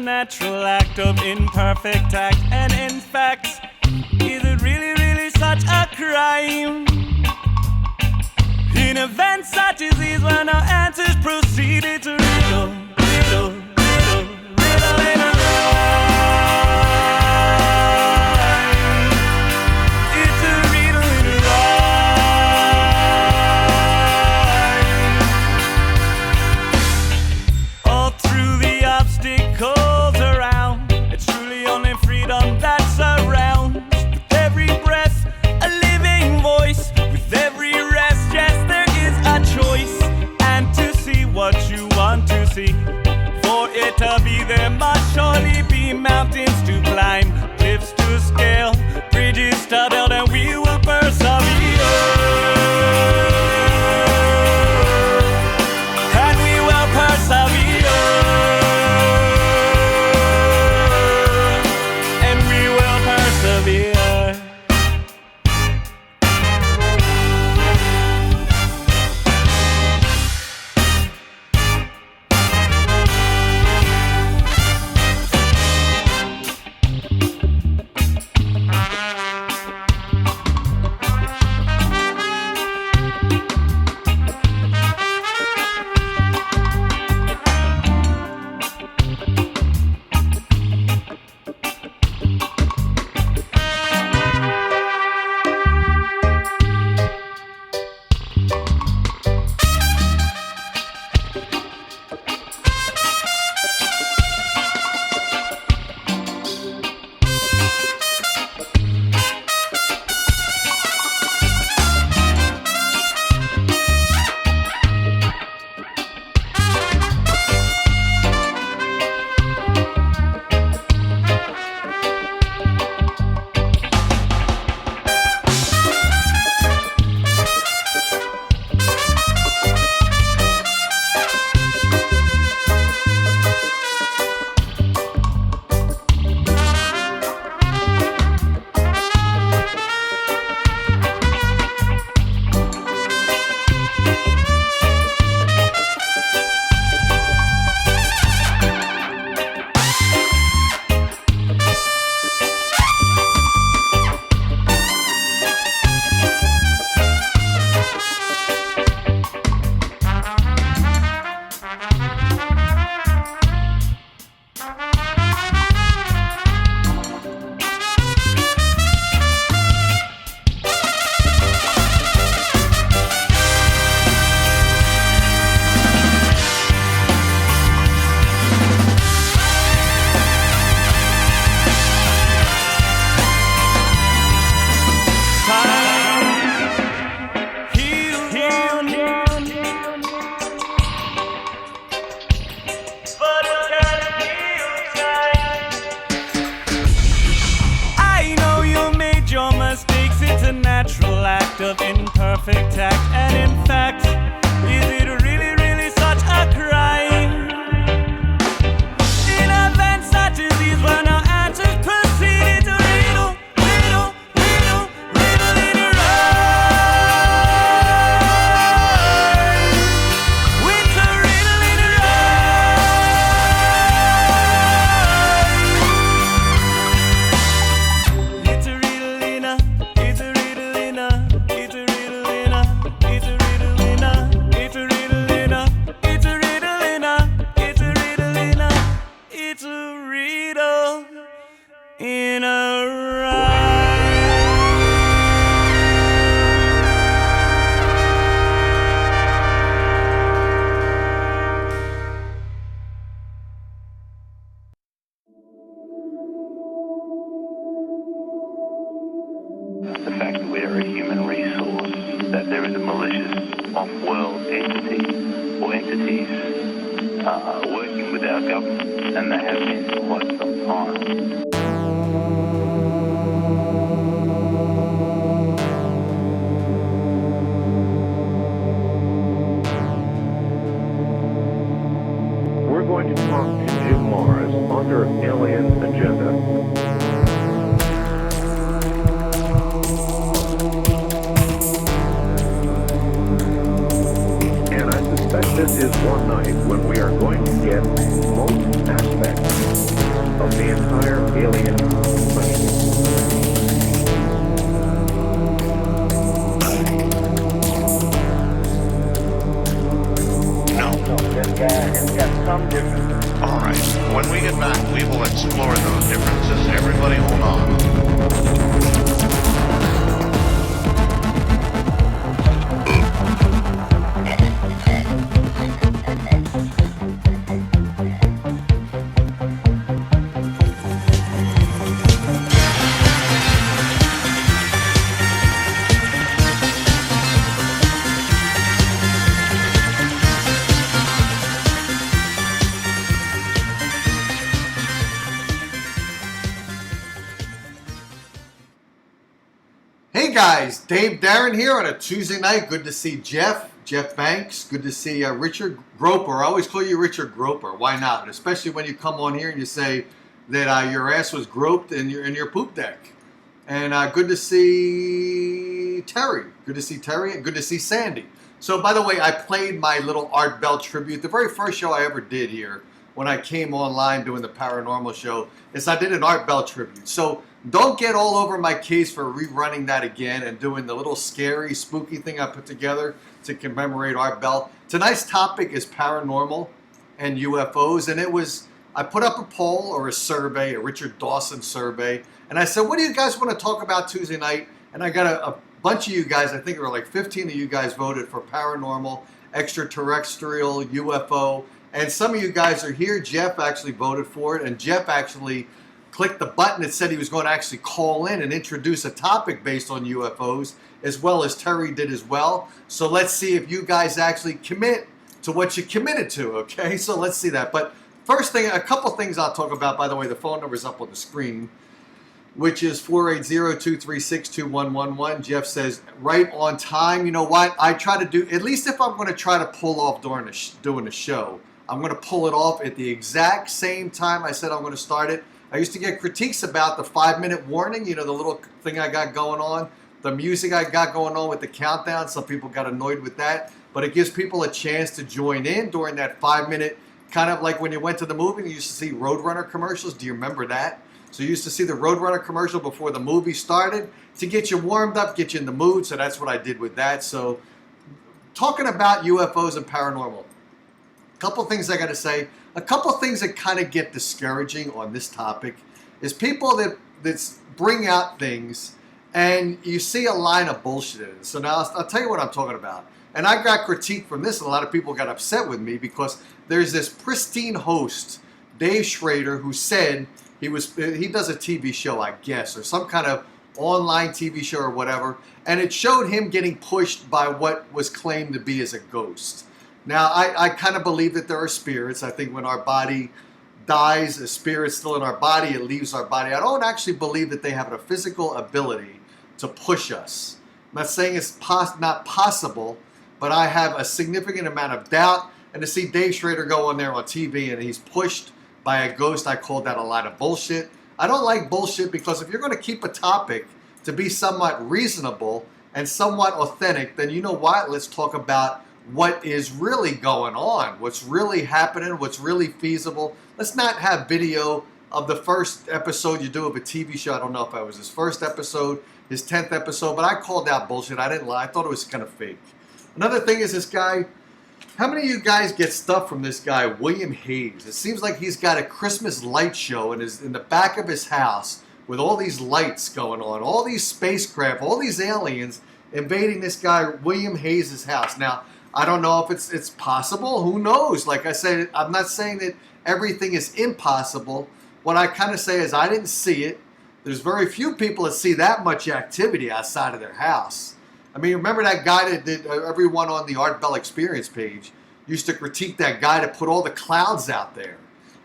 natural act of imperfect act. And in fact, is it really, really such a crime? In events such as these, when our answers proceeded to riddle, riddle, riddle, riddle in a rhyme. It's a riddle in a rhyme. All through the obstacles around, it's truly only freedom that surrounds. With every breath, a living voice. With every rest, yes, there is a choice. And to see what you want to see, for it to be there must surely be mountains to climb, cliffs to scale, bridges to build, and we will persevere. And we will persevere. And we will persevere. Natural act of imperfect act. And in fact, is it really, really such a crime? In events such as these, when our answers proceeded to riddle, riddle, riddle, riddle in a rhyme. It's a riddle in a rhyme. It's a riddle in a, it's a riddle in a, it's a riddle in a, it's a riddle in a, it's a riddle in a, it's a riddle in a, it's a riddle in a, it's a riddle in a rhyme. The fact that we are a human resource, that there is a malicious off-world entity or entities working with our government, and they have been for quite some time. We're going to talk to Jim Morris, author of Alien Agenda. And I suspect this is one night when we are going to get most aspects right. When we get back, we will explore those differences. Everybody hold on. Hey guys, Dave Darren here on a Tuesday night. Good to see Jeff Banks. Good to see Richard Groper. I always call you Richard Groper. Why not? Especially when you come on here and you say that your ass was groped in your poop deck. And good to see Terry. Good to see Terry and good to see Sandy. So by the way, I played my little Art Bell tribute. The very first show I ever did here when I came online doing the Paranormal show is I did an Art Bell tribute. So don't get all over my case for rerunning that again and doing the little scary, spooky thing I put together to commemorate Art Bell. Tonight's topic is paranormal and UFOs, and I put up a poll or a survey, a Richard Dawson survey, and I said, what do you guys want to talk about Tuesday night? And I got a bunch of you guys, I think there were like 15 of you guys voted for paranormal, extraterrestrial, UFO, and some of you guys are here. Jeff actually voted for it, and Jeff actually clicked the button that said he was going to actually call in and introduce a topic based on UFOs, as well as Terry did as well. So let's see if you guys actually commit to what you committed to, okay? So let's see that. But first thing, a couple things I'll talk about. By the way, the phone number is up on the screen, which is 480-236-2111. Jeff says, right on time. You know what? I try to do, at least if I'm going to try to pull off doing a show, I'm going to pull it off at the exact same time I said I'm going to start it. I used to get critiques about the 5-minute warning, you know, the little thing I got going on, the music I got going on with the countdown. Some people got annoyed with that, but it gives people a chance to join in during that 5-minute, kind of like when you went to the movie and you used to see Roadrunner commercials. Do you remember that? So you used to see the Roadrunner commercial before the movie started to get you warmed up, get you in the mood. So that's what I did with that. So talking about UFOs and paranormal, a couple things I got to say. A couple things that kind of get discouraging on this topic is people that bring out things and you see a line of bullshit in it. So now I'll tell you what I'm talking about. And I got critique from this, and a lot of people got upset with me because there's this pristine host, Dave Schrader, who said he does a TV show, I guess, or some kind of online TV show or whatever, and it showed him getting pushed by what was claimed to be as a ghost. Now, I kind of believe that there are spirits. I think when our body dies, a spirit's still in our body, it leaves our body. I don't actually believe that they have a physical ability to push us. I'm not saying it's not possible, but I have a significant amount of doubt. And to see Dave Schrader go on there on TV and he's pushed by a ghost, I call that a lot of bullshit. I don't like bullshit because if you're going to keep a topic to be somewhat reasonable and somewhat authentic, then you know what? Let's talk about what is really going on, what's really happening, what's really feasible. Let's not have video of the first episode you do of a TV show. I don't know if it was his first episode, his 10th episode, but I called out bullshit. I didn't lie. I thought it was kind of fake. Another thing is this guy, how many of you guys get stuff from this guy, William Hayes? It seems like he's got a Christmas light show in the back of his house with all these lights going on, all these spacecraft, all these aliens invading this guy, William Hayes' house. Now, I don't know if it's possible. Who knows? Like I said, I'm not saying that everything is impossible. What I kind of say is I didn't see it. There's very few people that see that much activity outside of their house. I mean, remember that guy that did everyone on the Art Bell Experience page used to critique that guy to put all the clouds out there.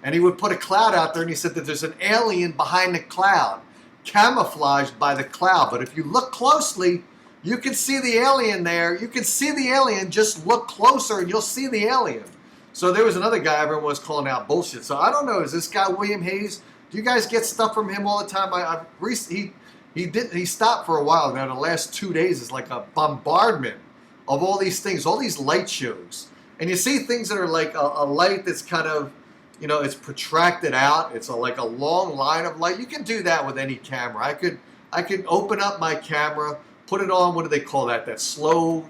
And he would put a cloud out there and he said that there's an alien behind the cloud, camouflaged by the cloud. But if you look closely, you can see the alien there. You can see the alien. Just look closer and you'll see the alien. So there was another guy everyone was calling out bullshit. So I don't know. Is this guy William Hayes? Do you guys get stuff from him all the time? He stopped for a while. Now the last 2 days is like a bombardment of all these things, all these light shows. And you see things that are like a light that's kind of, you know, it's protracted out. It's like a long line of light. You can do that with any camera. I could open up my camera, put it on, what do they call that? That slow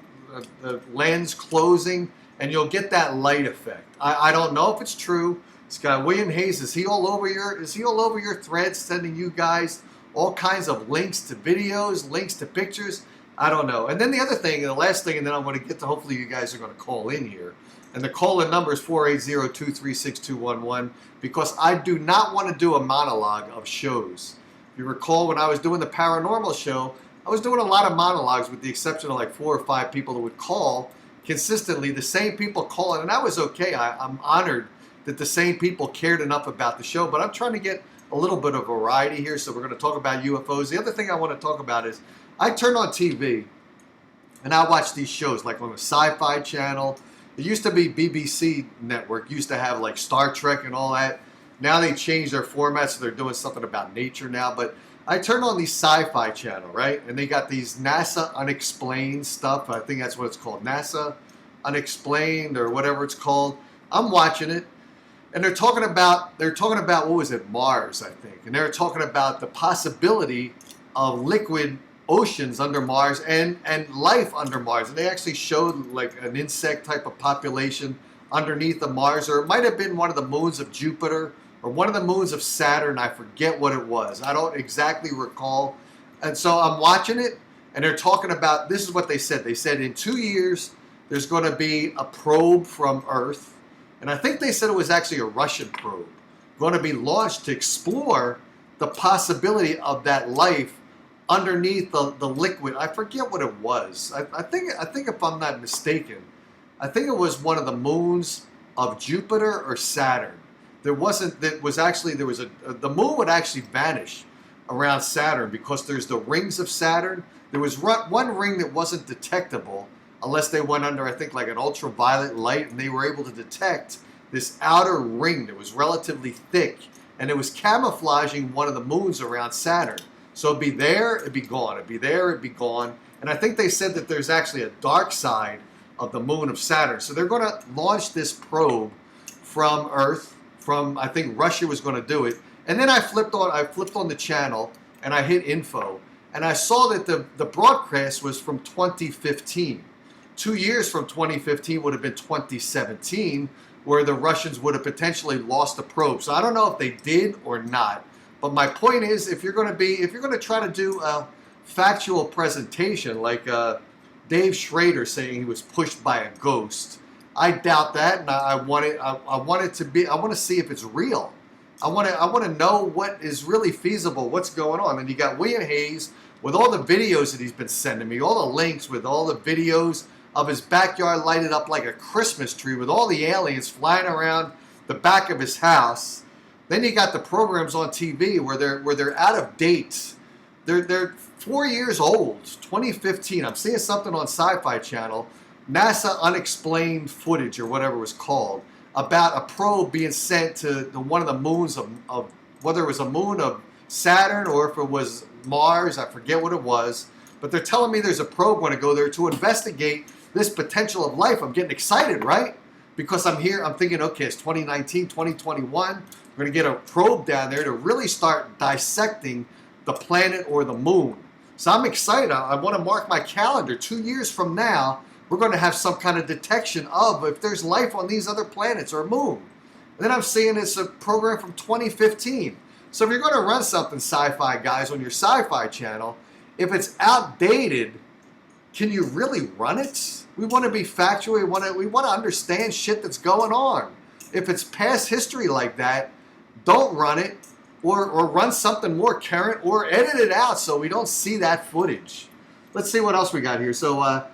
the lens closing, and you'll get that light effect. I don't know if it's true, This guy William Hayes, is he all over your threads, sending you guys all kinds of links to videos, links to pictures? I don't know. And then the other thing, and the last thing, and then I'm going to get to, hopefully you guys are going to call in here. And the call-in number is 480-236-2211, because I do not want to do a monologue of shows. If you recall, when I was doing the paranormal show, I was doing a lot of monologues with the exception of like 4 or 5 people that would call consistently, the same people calling, and that was okay. I'm honored that the same people cared enough about the show, but I'm trying to get a little bit of variety here, so we're going to talk about UFOs. The other thing I want to talk about is I turn on TV and I watch these shows like on the Sci-Fi Channel. It used to be BBC Network, used to have like Star Trek and all that. Now they changed their format, so they're doing something about nature now. But I turn on the Sci-Fi Channel, right? And they got these NASA Unexplained stuff. I think that's what it's called, NASA Unexplained or whatever it's called. I'm watching it, and they're talking about what was it, Mars, I think. And they're talking about the possibility of liquid oceans under Mars and life under Mars. And they actually showed like an insect type of population underneath of Mars, or it might have been one of the moons of Jupiter or one of the moons of Saturn. I forget what it was. I don't exactly recall. And so I'm watching it, and they're talking about, this is what they said. They said in 2 years, there's going to be a probe from Earth. And I think they said it was actually a Russian probe going to be launched to explore the possibility of that life underneath the liquid. I forget what it was. I think if I'm not mistaken, I think it was one of the moons of Jupiter or Saturn. The moon would actually vanish around Saturn because there's the rings of Saturn. There was one ring that wasn't detectable unless they went under, I think, like an ultraviolet light, and they were able to detect this outer ring that was relatively thick, and it was camouflaging one of the moons around Saturn. So it'd be there, it'd be gone. It'd be there, it'd be gone. And I think they said that there's actually a dark side of the moon of Saturn. So they're going to launch this probe from Earth. I think Russia was going to do it. And then I flipped on the channel and I hit info, and I saw that the broadcast was from 2015. 2 years from 2015 would have been 2017, where the Russians would have potentially lost the probe. So I don't know if they did or not. But my point is, if you're going to try to do a factual presentation like Dave Schrader saying he was pushed by a ghost, I doubt that, and I want to see if it's real. I want to know what is really feasible, what's going on. And you got William Hayes with all the videos that he's been sending me, all the links with all the videos of his backyard lighted up like a Christmas tree with all the aliens flying around the back of his house. Then you got the programs on TV where they're out of date. They're 4 years old, 2015. I'm seeing something on Sci-Fi Channel, NASA Unexplained footage or whatever it was called, about a probe being sent to one of the moons of whether it was a moon of Saturn or if it was Mars. I forget what it was. But they're telling me there's a probe going to go there to investigate this potential of life. I'm getting excited, right? Because I'm thinking, okay, it's 2019, 2021. We're going to get a probe down there to really start dissecting the planet or the moon. So I'm excited. I want to mark my calendar. 2 years from now, we're going to have some kind of detection of if there's life on these other planets or moon. And then I'm seeing it's a program from 2015. So if you're going to run something sci-fi, guys, on your Sci-Fi Channel, if it's outdated, can you really run it? We want to be factual. We want to understand shit that's going on. If it's past history like that, don't run it, or run something more current, or edit it out so we don't see that footage. Let's see what else we got here. So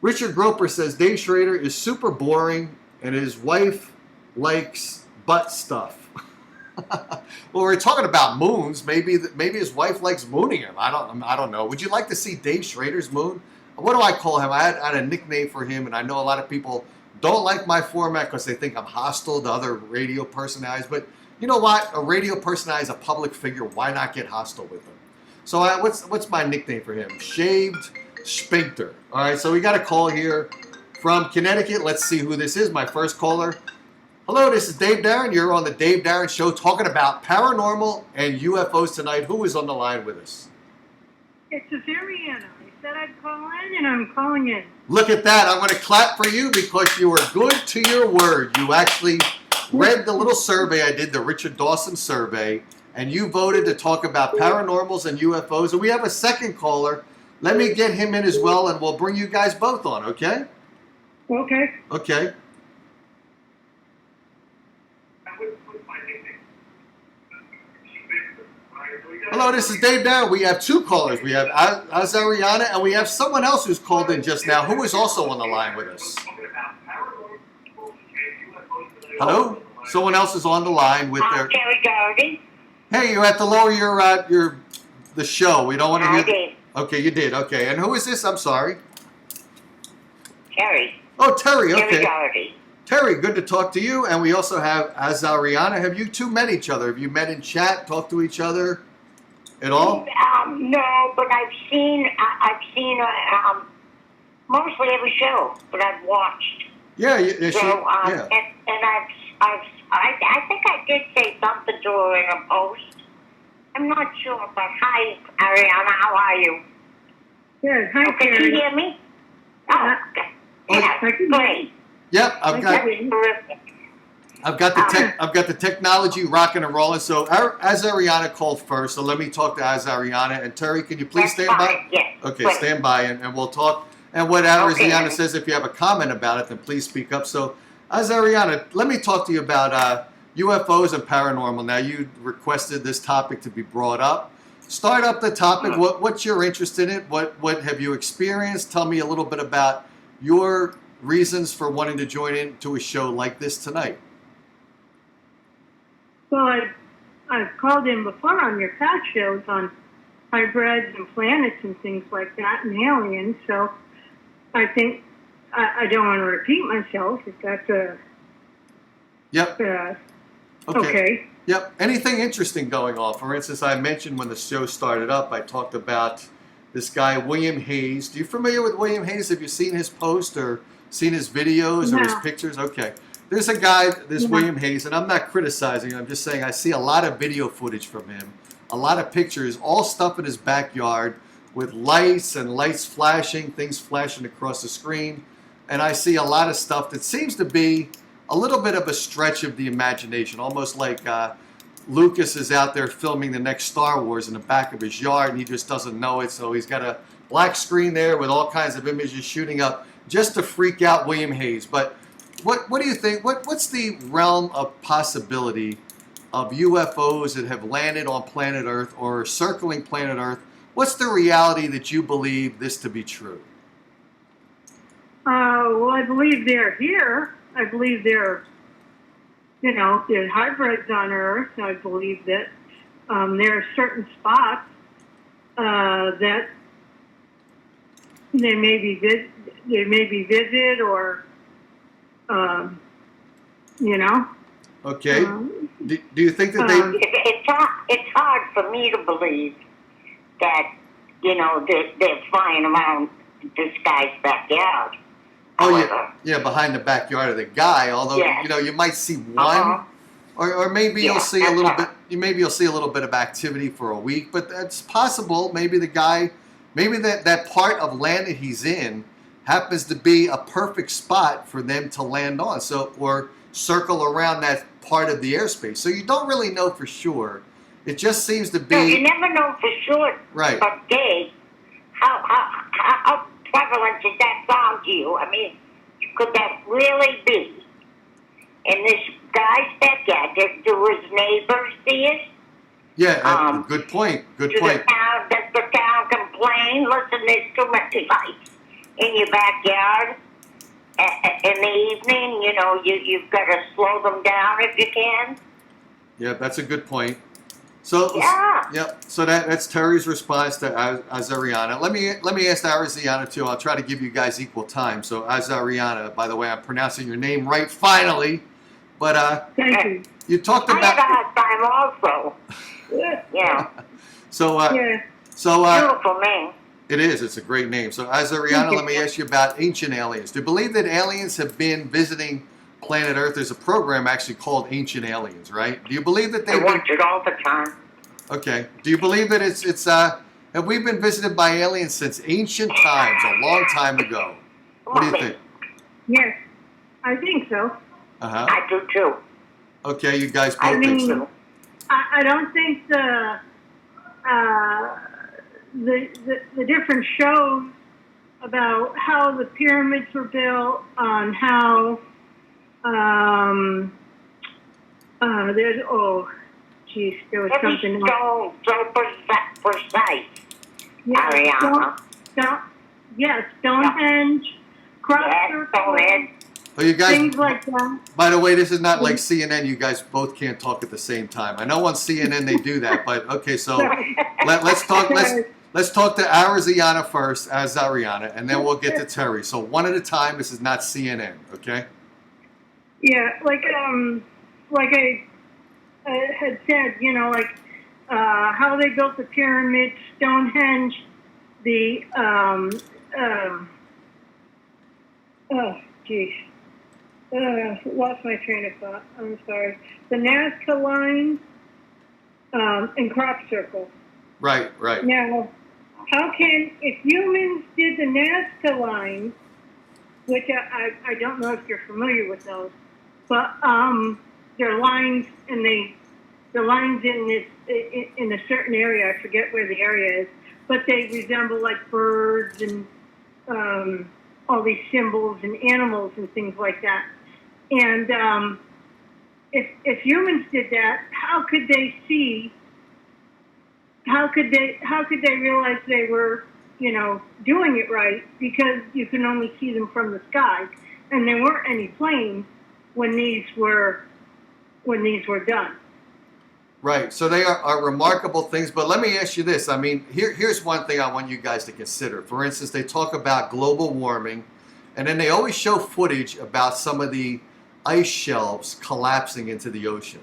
Richard Groper says Dave Schrader is super boring and his wife likes butt stuff. Well, we're talking about moons. Maybe his wife likes mooning him. I don't know. Would you like to see Dave Schrader's moon? What do I call him? I had a nickname for him, and I know a lot of people don't like my format because they think I'm hostile to other radio personalities. But you know what? A radio personality is a public figure. Why not get hostile with them? So what's my nickname for him? Shaved Sphincter. All right, so we got a call here from Connecticut. Let's see who this is. My first caller. Hello, this is Dave Darren. You're on the Dave Darren Show talking about paranormal and UFOs tonight. Who is on the line with us? It's Ariana. I said I'd call in, and I'm calling in. Look at that. I'm going to clap for you because you were good to your word. You actually read the little survey I did, the Richard Dawson survey, and you voted to talk about paranormals and UFOs. And we have a second caller. Let me get him in as well, and we'll bring you guys both on, okay? Okay. Okay. Hello, this is Dave Down. We have two callers. We have Azariana, and we have someone else who's called in just now, who is also on the line with us. Hello? Someone else is on the line with their... Terry Doherty. Hey, you have to lower your the show. We don't want to hear... I did. Okay, you did. Okay, and who is this? I'm sorry. Terry. Oh, Terry. Okay. Terry Doherty. Terry, good to talk to you. And we also have Azariana. Have you two met each other? Have you met in chat, talked to each other at all? No, but I've seen mostly every show that I've watched. Yeah, yeah, So, yeah. and I think I did say something to her in a post. I'm not sure, but hi, Ariana, how are you? Yes. Hi, Can you Terry. hear me? Oh, okay. Yeah, I can great. Yep, I've got That's terrific. I've got the technology rocking and rolling. So Azariana called first, so let me talk to Azariana. And Terry, can you please That's stand by? fine, yes. Okay, Great. stand by, and we'll talk. And what Azariana Okay. says, if you have a comment about it, then please speak up. So Azariana, let me talk to you about UFOs and paranormal. Now, you requested this topic to be brought up. Start up the topic. What's your interest in it? What have you experienced? Tell me a little bit about your reasons for wanting to join into a show like this tonight. Well, I've called in before on your past shows on hybrids and planets and things like that and aliens. So I think I don't want to repeat myself. If that's Yep. okay. Yep. Anything interesting going on? For instance, I mentioned when the show started up, I talked about this guy, William Hayes. Are you familiar with William Hayes? Have you seen his post or seen his videos or his No. pictures? Okay. There's a guy, this No. William Hayes, and I'm not criticizing him. I'm just saying I see a lot of video footage from him, a lot of pictures, all stuff in his backyard with lights and lights flashing, things flashing across the screen. And I see a lot of stuff that seems to be a little bit of a stretch of the imagination, almost like Lucas is out there filming the next Star Wars in the back of his yard, and he just doesn't know it. So he's got a black screen there with all kinds of images shooting up just to freak out William Hayes. But what do you think? What's the realm of possibility of UFOs that have landed on planet Earth or are circling planet Earth? What's the reality that you believe this to be true? Well, I believe they're here. I believe they're, they're hybrids on Earth. I believe that there are certain spots that they may be visited or, Okay. Do you think that they... It's hard for me to believe that, they're flying around this guy's backyard. Oh, However, yeah, behind the backyard of the guy. Although Yeah. you might see one, Uh-huh. or maybe Yeah, you'll see a that's little right. bit. Maybe you'll see a little bit of activity for a week, but that's possible. Maybe the guy, maybe that part of land that he's in happens to be a perfect spot for them to land on. So or circle around that part of the airspace. So you don't really know for sure. It just seems to No, you be never know for sure. Right. But Dave, how prevalent does that sound to you? I mean, could that really be in this guy's backyard? Do his neighbors see it? yeah. Good point. Good point. Does the town complain? Listen, there's too many lights in your backyard. In the evening, you've got to slow them down if you can. Yeah, that's a good point. So Yeah. Yep. So that's Terry's response to Azariana. Let me ask Azariana too. I'll try to give you guys equal time. So Azariana, by the way, I'm pronouncing your name right finally. But Thank you. you talked I had a about hard time also. Yeah. so Yeah. Beautiful name. it is. It's a great name. So Azariana, let me ask you about ancient aliens. Do you believe that aliens have been visiting planet Earth? There's a program actually called Ancient Aliens, right? Do you believe that I they've been... watch it all the time. Okay. Do you believe that it's have we been visited by aliens since ancient times, a long time ago? What do you think? Yes. I think so. Uh-huh. I do too. Okay, you guys I both think mean, so. I don't think the different shows about how the pyramids were built, on how there's there was something else. so precise. Yeah, Ariana. Stonehenge, crop Yes, circle, go ahead. Oh, you guys. things like that. By the way, this is not like CNN. You guys both can't talk at the same time. I know on CNN they do that, but okay. So let's talk. Let's talk to Ariana first, as Ariana, and then we'll get to Terry. So one at a time. This is not CNN, okay? Yeah, like I had said, you know, like how they built the pyramids, Stonehenge, the lost my train of thought. I'm sorry. The Nazca line and crop circle. Right. Now, how can, if humans did the Nazca line, which I don't know if you're familiar with those, but they're lines, and they're lines in a certain area. I forget where the area is, but they resemble like birds and all these symbols and animals and things like that. And if humans did that, how could they see? How could they realize they were, you know, doing it right? Because you can only see them from the sky, and there weren't any planes when these were done. Right. So they are remarkable things. But let me ask you this. I mean, here's one thing I want you guys to consider. For instance, they talk about global warming, and then they always show footage about some of the ice shelves collapsing into the ocean.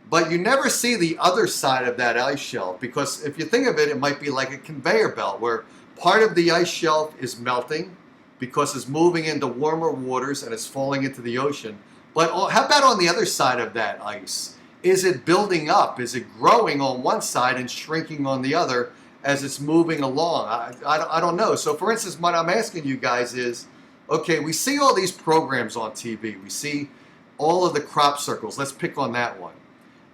But you never see the other side of that ice shelf, because if you think of it, it might be like a conveyor belt where part of the ice shelf is melting because it's moving into warmer waters and it's falling into the ocean. But how about on the other side of that ice? Is it building up? Is it growing on one side and shrinking on the other as it's moving along? I don't know. So for instance, what I'm asking you guys is, okay, we see all these programs on TV. We see all of the crop circles. Let's pick on that one.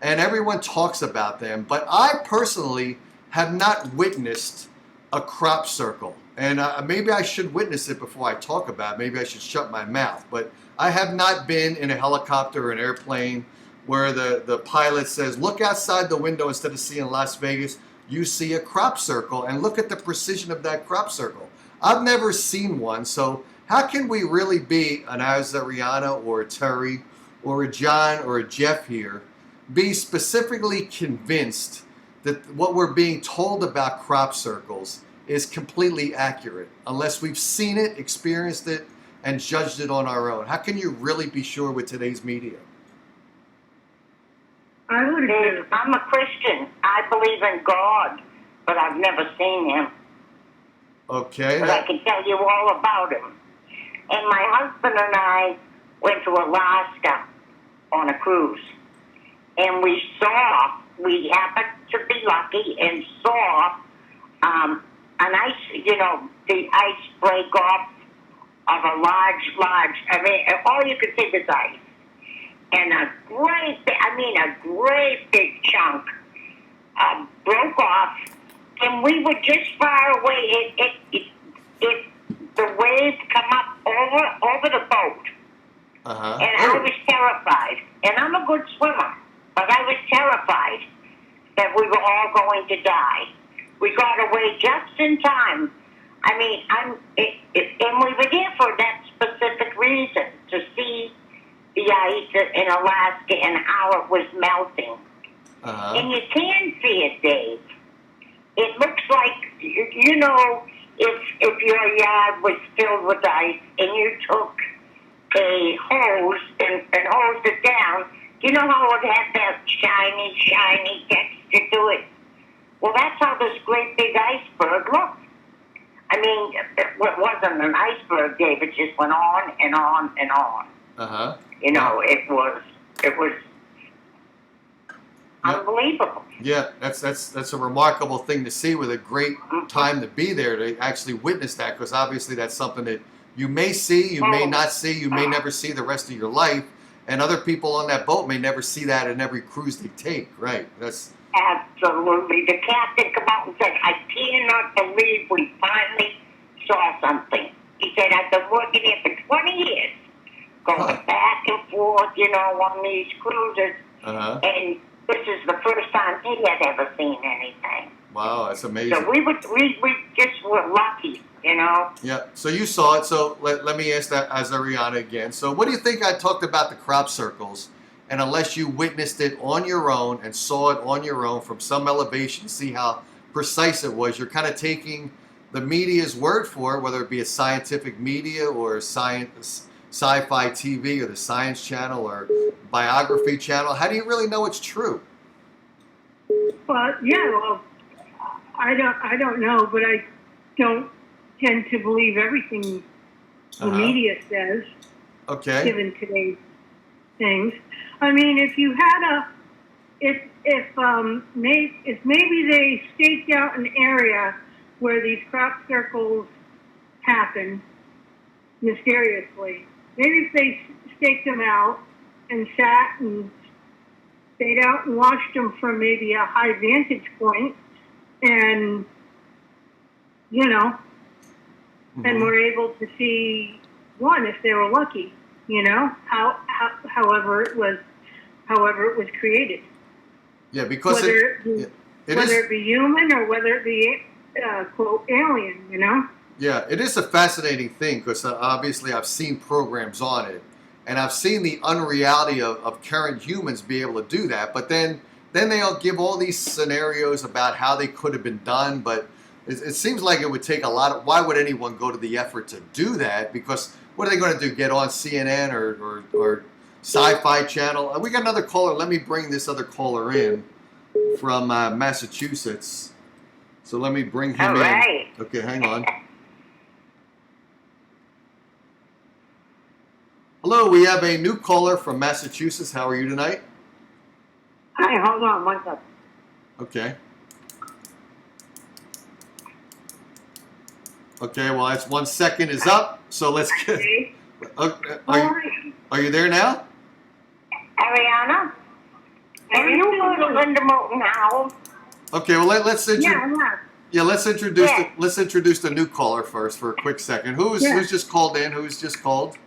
And everyone talks about them, but I personally have not witnessed a crop circle. And maybe I should witness it before I talk about it. Maybe I should shut my mouth. But I have not been in a helicopter or an airplane where the pilot says, look outside the window instead of seeing Las Vegas, you see a crop circle, and look at the precision of that crop circle. I've never seen one, so how can we really be an Ariana or a Terry or a John or a Jeff here be specifically convinced that what we're being told about crop circles is completely accurate unless we've seen it, experienced it, and judged it on our own? How can you really be sure with today's media? I would agree. I'm a Christian. I believe in God, but I've never seen him. Okay. But I can tell you all about him. And my husband and I went to Alaska on a cruise. And we happened to be lucky and saw an ice, the ice break off of a large, all you could see was ice. And a great big chunk broke off, and we were just far away. The waves come up over the boat, and I was terrified. And I'm a good swimmer, but I was terrified that we were all going to die. We got away just in time. And we were there for that specific reason, to see the ice in Alaska and how it was melting. And you can see it, Dave. It looks like, if your yard was filled with ice and you took a hose and hosed it down, you know how it had that shiny texture to it? Well, that's how this great big iceberg looked. It wasn't an iceberg, Dave. It just went on and on and on. It was unbelievable. Yeah, that's a remarkable thing to see, with a great time to be there to actually witness that, because obviously that's something that you may see, you may not see, you may never see the rest of your life. and other people on that boat may never see that in every cruise they take, right? That's Absolutely. The captain came out and said, I cannot believe we finally saw something. He said, I've been working here for 20 years, going back and forth, you know, on these cruises, and this is the first time he had ever seen anything. Wow, that's amazing. So we just were lucky, you know. Yeah, so you saw it. So let me ask that as Ariana again. So what do you think I talked about the crop circles? And unless you witnessed it on your own and saw it on your own from some elevation, see how precise it was, you're kind of taking the media's word for it, whether it be a scientific media or science, sci-fi TV or the Science Channel or biography channel. How do you really know it's true? Well, I don't know, but I don't tend to believe everything the media says. Okay. Given today's things, I mean, if you had if maybe they staked out an area where these crop circles happen mysteriously, maybe if they staked them out and sat and stayed out and watched them from maybe a high vantage point, and you know, and were able to see one if they were lucky, you know, however it was created. Yeah, because whether it be human or whether it be quote alien, you know. Yeah, it is a fascinating thing because obviously I've seen programs on it, and I've seen the unreality of current humans be able to do that. But then they'll give all these scenarios about how they could have been done. But it seems like it would take a lot of. Why would anyone go to the effort to do that? Because what are they going to do? Get on CNN or Sci-Fi Channel? We got another caller. Let me bring this other caller in from Massachusetts. So let me bring him in. Okay, hang on. Hello, we have a new caller from Massachusetts. How are you tonight? Hi, hold on one second. Okay. Okay, well, that's 1 second is up, so let's get... Are you there now? Ariana? Are you going to Linda Moulton House? Okay, well, let's introduce the new caller first for a quick second. Who's just called in? Who's just called?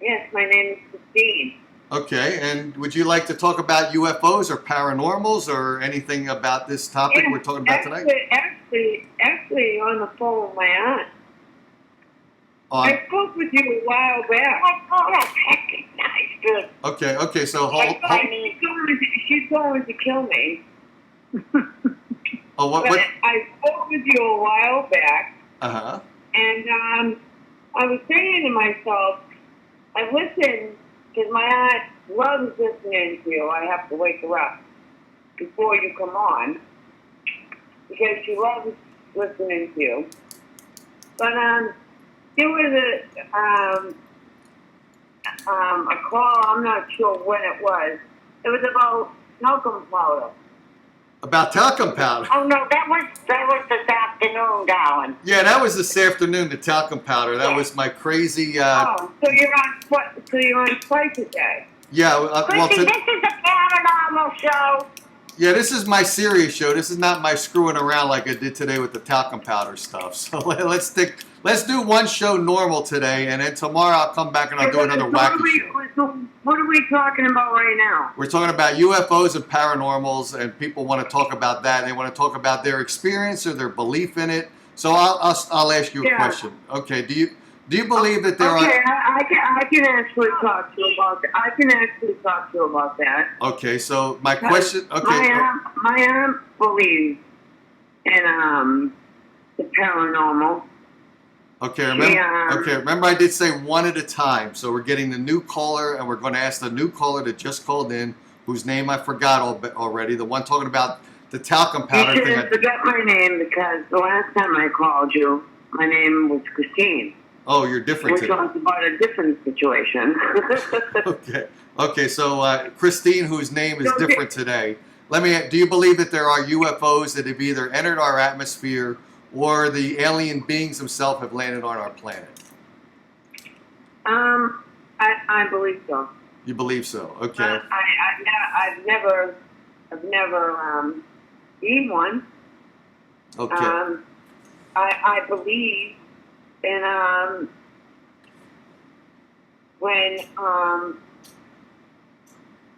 Yes, my name is Christine. Okay, and would you like to talk about UFOs or paranormals or anything about this topic we're talking about tonight? Actually, on the phone with my aunt. I spoke with you a while back. I recognized it. Okay, so hold. She's going to kill me. Oh, what? I spoke with you a while back. And I was saying to myself, I listened because my aunt loves listening to you. I have to wake her up before you come on because she loves listening to you. But there was a call. I'm not sure when it was. It was about talcum powder. About talcum powder? Oh no, that was this afternoon, darling. Yeah, that was this afternoon. The talcum powder. That was my crazy. So you're on twice a day. Yeah. Chrissy, this is a paranormal show. Yeah, this is my serious show. This is not my screwing around like I did today with the talcum powder stuff. So let's do one show normal today, and then tomorrow I'll come back and I'll do another wacky show. What are we talking about right now? We're talking about UFOs and paranormals, and people want to talk about that. They want to talk about their experience or their belief in it. So I'll ask you a question. Okay, do you believe that there are? Okay, I can actually talk to you about that. I can actually talk to you about that. Okay, so my question. Okay, my aunt believes in the paranormal. Okay, remember I did say one at a time. So we're getting the new caller, and we're going to ask the new caller that just called in, whose name I forgot already, the one talking about the talcum powder thing. You thing. shouldn't forget my name because the last time I called you, my name was Christine. Oh, you're different today. We talked about a different situation. Okay. So Christine, whose name is different today. Do you believe that there are UFOs that have either entered our atmosphere or the alien beings themselves have landed on our planet? I believe so. You believe so? Okay. I've never seen one. Okay. I believe in when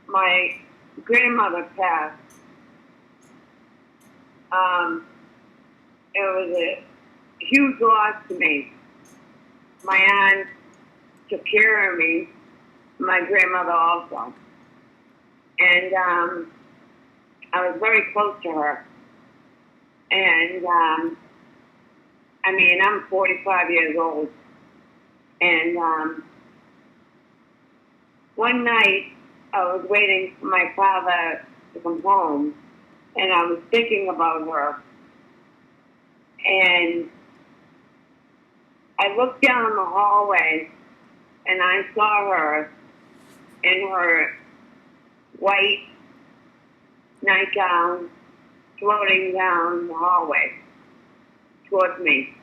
my grandmother passed. It was a huge loss to me. My aunt took care of me, my grandmother also. And I was very close to her. And I mean, I'm 45 years old. And one night, I was waiting for my father to come home, and I was thinking about her. And I looked down the hallway, and I saw her in her white nightgown floating down the hallway towards me.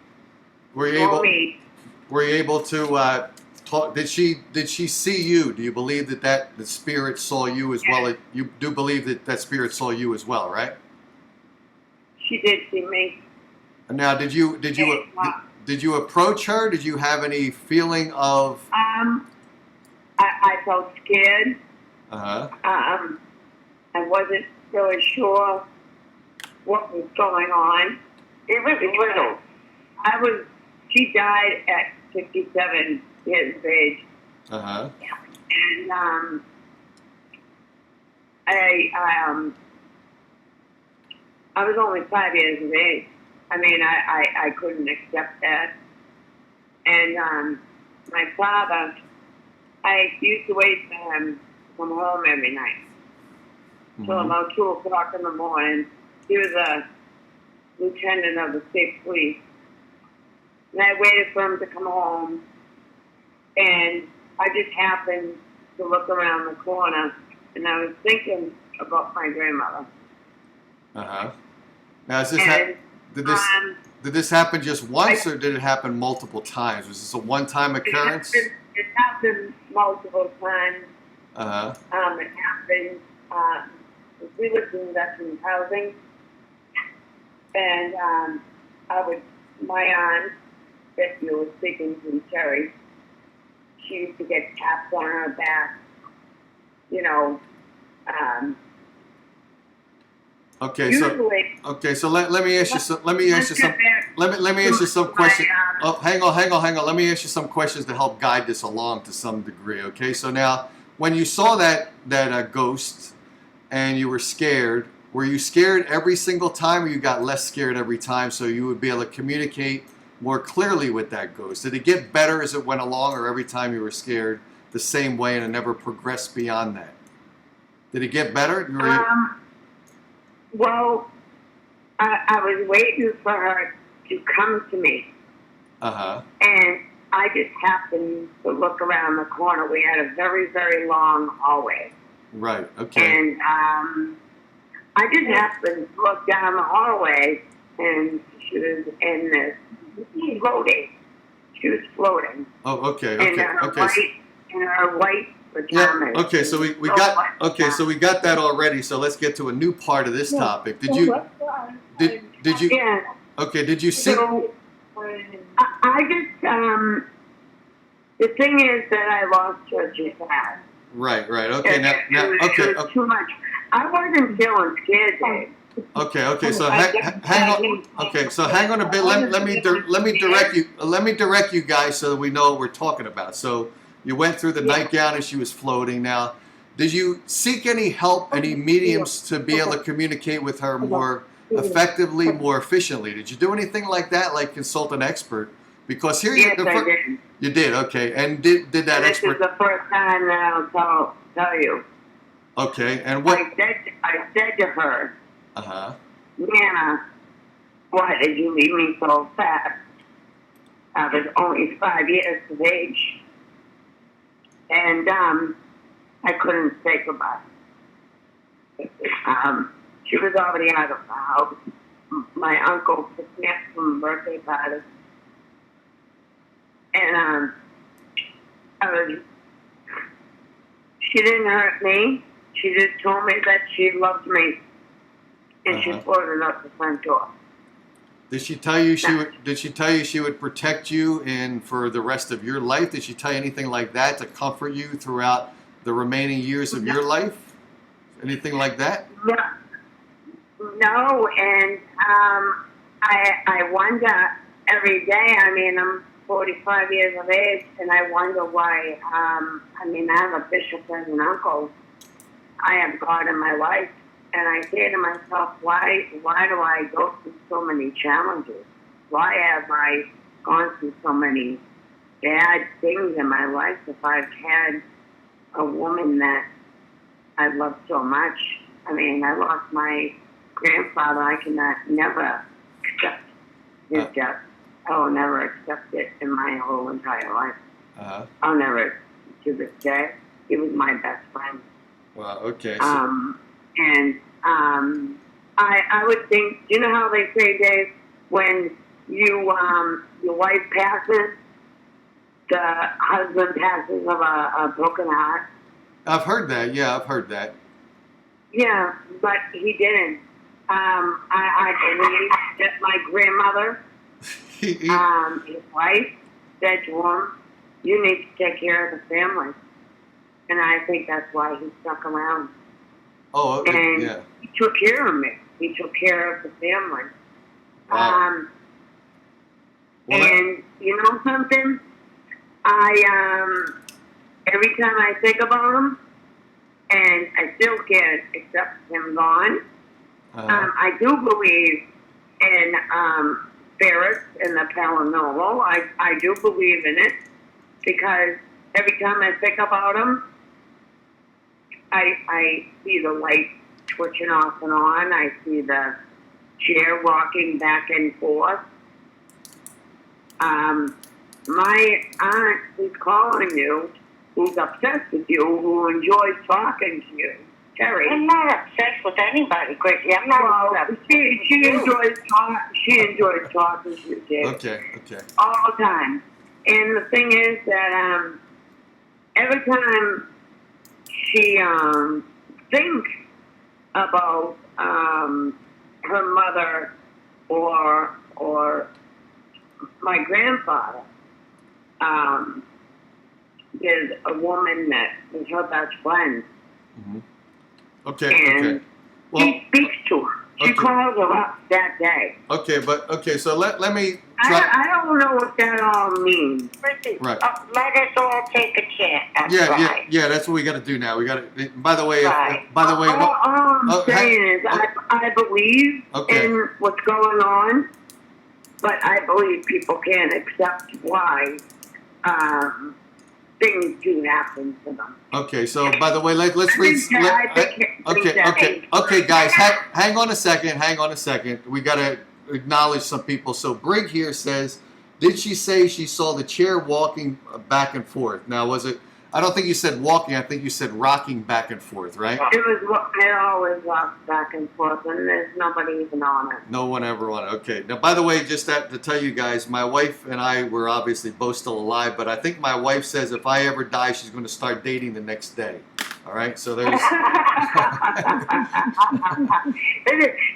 Were you able to talk? Did she see you? Do you believe that the spirit saw you as well? You do believe that spirit saw you as well, right? She did see me. Now, did you approach her? Did you have any feeling of? I felt scared. Uh-huh. I wasn't really sure what was going on. It was little. She died at 57 years of age. Uh-huh. And I was only 5 years of age. I mean, I couldn't accept that. And my father, I used to wait for him to come home every night. Till about 2 o'clock in the morning. He was a lieutenant of the state police. And I waited for him to come home. And I just happened to look around the corner, and I was thinking about my grandmother. Uh-huh. Now, did this happen just once, or did it happen multiple times? Was this a one-time occurrence? It happened multiple times. Uh-huh. It happened. We lived in veterans housing, and my aunt, that you were speaking to, Terry, she used to get taps on her back, you know. Okay, usually, so let me ask you some questions. Oh, hang on. Let me ask you some questions to help guide this along to some degree. Okay, so now when you saw that ghost and you were scared, were you scared every single time, or you got less scared every time, so you would be able to communicate more clearly with that ghost? Did it get better as it went along, or every time you were scared the same way and it never progressed beyond that? Did it get better? Well, I was waiting for her to come to me. Uh-huh. And I just happened to look around the corner. We had a very, very long hallway. Right, okay. And I just happened to look down the hallway, and she was in this floating. She was floating. Oh, okay. In her white pajamas. Yeah. Okay, so we got that already. So let's get to a new part of this topic. Did you? Yeah. Okay. Did you see? So, I just the thing is that I lost her too fast. Right. Okay. It was too much. I wasn't feeling scared, Dave. Okay. So hang on. Okay. So hang on a bit. Let me direct you guys so that we know what we're talking about. So you went through the nightgown and she was floating. Now, did you seek any help, any mediums to be able to communicate with her more effectively, more efficiently? Did you do anything like that, like consult an expert? Because here I did. You did, okay. And did that expert? This is the first time that I'll tell you. Okay, and what? I said to her, uh-huh. Nana, why did you leave me so fast? I was only 5 years of age. And I couldn't say goodbye. She was already out of the house. My uncle picked me up from a birthday party. And She didn't hurt me. She just told me that she loved me, and she floated up the front door. Did she tell you she would? Did she tell you she would protect you and for the rest of your life? Did she tell you anything like that to comfort you throughout the remaining years of your life? Anything like that? No, and I wonder every day. I mean, I'm 45 years of age, and I wonder why. I mean, I have a bishop as an uncle. I have God in my life, and I say to myself, why do I go through so many challenges? Why have I gone through so many bad things in my life if I've had a woman that I love so much? I mean, I lost my grandfather. I cannot never accept his death. I will never accept it in my whole entire life. I'll never, to this day. He was my best friend. Wow. Okay. I would think. You know how they say, Dave, when your wife passes, the husband passes of a broken heart. I've heard that. Yeah, I've heard that. Yeah, but he didn't. I believe that my grandmother, his wife, said to him, "You need to take care of the family." And I think that's why he stuck around. Oh, okay. And Yeah. he took care of me. He took care of the family. Wow. And you know something? Every time I think about him, and I still can't accept him gone, I do believe in spirits and the paranormal. I do believe in it because every time I think about him, I see the light twitching off and on. I see the chair rocking back and forth. My aunt who's calling you, who's obsessed with you, who enjoys talking to you, Terry. I'm not obsessed with anybody, Chrissy. I'm not obsessed. She enjoys talking to you, Dave. Okay. All the time. And the thing is that every time she thinks about her mother or my grandfather, there's a woman that is her best friend. Mm-hmm. Okay. And Well, she speaks to her. She calls her up that day. Okay, so let me try. I don't know what that all means. Right. Let us all take a chance. Yeah, that's what we got to do now. We got to. By the way, Right. All I'm saying is I believe in what's going on, but I believe people can't accept why things do happen to them. Okay, so by the way, let's read. Okay, guys, hang on a second. We got to acknowledge some people. So Brig here says, did she say she saw the chair walking back and forth? Now, was it? I don't think you said walking. I think you said rocking back and forth, right? It always rocks back and forth, and there's nobody even on it. No one ever on it. Okay. Now, by the way, just to tell you guys, my wife and I were obviously both still alive, but I think my wife says if I ever die, she's going to start dating the next day. All right. So there's.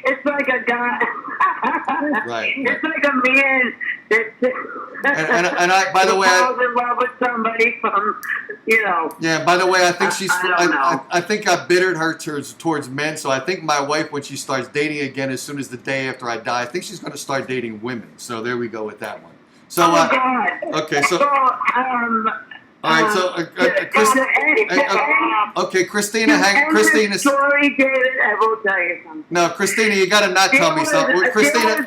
It's like a guy. Right. It's like a man that. And I, by the way, falls in love with somebody from, Yeah. By the way, I think she's. I don't know. I think I bittered her towards men. So I think my wife, when she starts dating again, as soon as the day after I die, I think she's going to start dating women. So there we go with that one. So. God. Okay. So. All right, so Christina, Christina. Sorry, David, I will tell you something. No, Christina, you gotta not tell me something. Christina.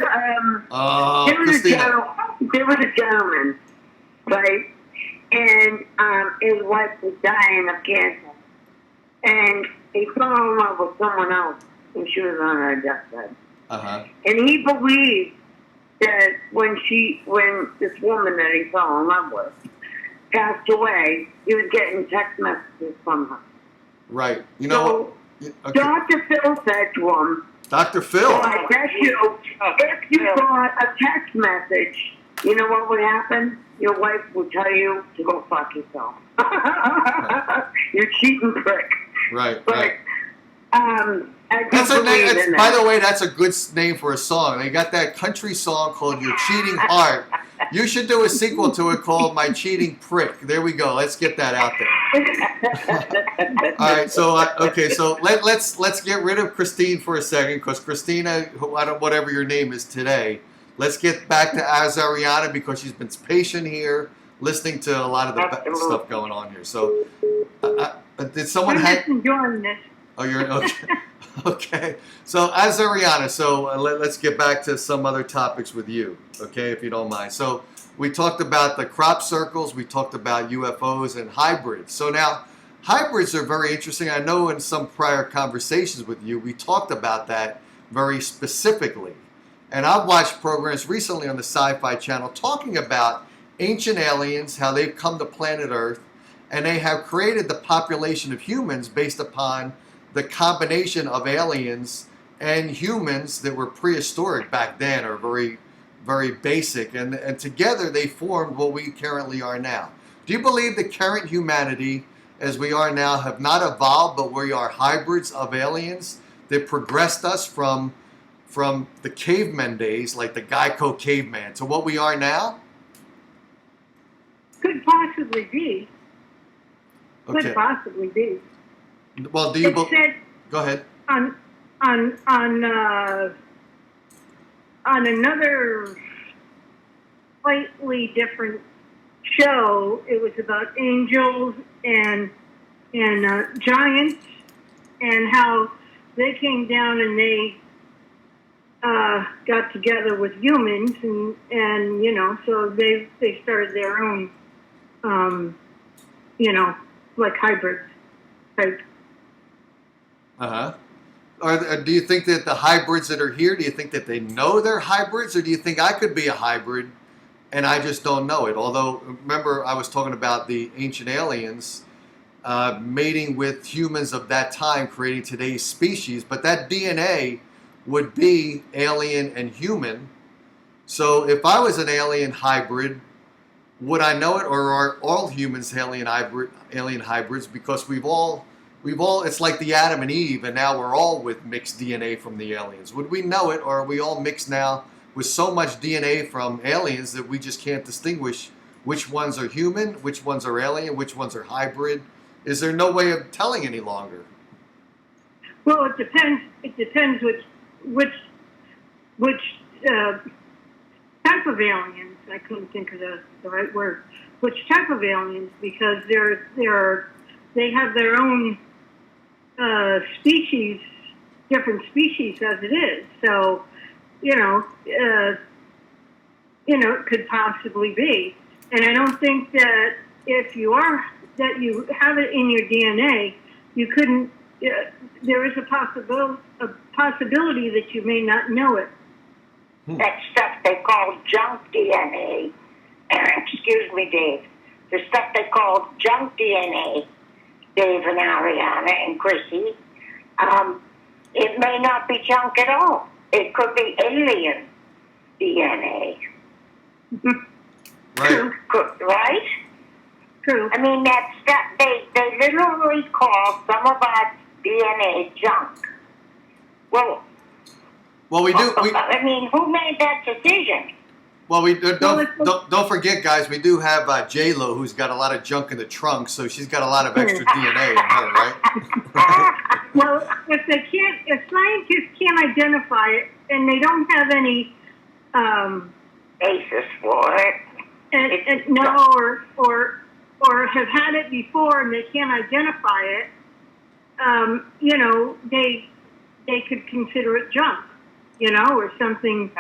Christina. There was a gentleman, right, and his wife was dying of cancer, and he fell in love with someone else, and she was on her deathbed. And he believed that when this woman that he fell in love with passed away, he was getting text messages from her. Right. You know what? Okay. Dr. Phil said to him, Dr. Phil? I bet you, if you got a text message you know what would happen? Your wife would tell you to go fuck yourself. You're cheating prick. Right, But, right. I That's don't a name. believe in By that. the way, that's a good name for a song. They got that country song called "Your Cheating Heart." You should do a sequel to it called "My Cheating Prick." There we go. Let's get that out there. All right. So okay. So let's get rid of Christine for a second, because Christina, whatever your name is today, let's get back to Azariana, because she's been patient here, listening to a lot of the stuff going on here. So did someone I'm hang? just enjoying this. Oh, you're okay. Okay. So, Azariana, let's get back to some other topics with you, okay, if you don't mind. So, we talked about the crop circles, we talked about UFOs and hybrids. So now, hybrids are very interesting. I know in some prior conversations with you, we talked about that very specifically. And I've watched programs recently on the Sci-Fi Channel talking about ancient aliens, how they've come to planet Earth, and they have created the population of humans based upon the combination of aliens and humans that were prehistoric back then, or very, very basic, and together they formed what we currently are now. Do you believe the current humanity, as we are now, have not evolved, but we are hybrids of aliens that progressed us from the caveman days, like the Geico caveman, to what we are now? Could possibly be. Okay. Could possibly be. Well, do you It said go ahead. on another slightly different show, it was about angels and giants, and how they came down and they got together with humans, and you know, so they started their own you know, like hybrids type. Do you think that the hybrids that are here, do you think that they know they're hybrids, or do you think I could be a hybrid and I just don't know it? Although, remember, I was talking about the ancient aliens mating with humans of that time, creating today's species, but that DNA would be alien and human. So if I was an alien hybrid, would I know it, or are all humans alien hybrids? Because we've all, it's like the Adam and Eve, and now we're all with mixed DNA from the aliens. Would we know it, or are we all mixed now with so much DNA from aliens that we just can't distinguish which ones are human, which ones are alien, which ones are hybrid? Is there no way of telling any longer? Well, it depends. It depends which type of aliens. I couldn't think of the right word. Which type of aliens? Because they have their own species, different species as it is. So, it could possibly be. And I don't think that if you have it in your DNA, you couldn't. There is a possibility that you may not know it. That stuff they call junk DNA. Excuse me, Dave. The stuff they call junk DNA, Dave and Ariana and Chrissy, it may not be junk at all. It could be alien DNA. Right. Right? True. I mean, that stuff, they literally call some of our DNA junk. Well, we do. I mean, who made that decision? Well, don't forget, guys. We do have J-Lo, who's got a lot of junk in the trunk, so she's got a lot of extra DNA in her, right? Well, if scientists can't identify it, and they don't have any Basis for it. or have had it before and they can't identify it, they could consider it junk, or something.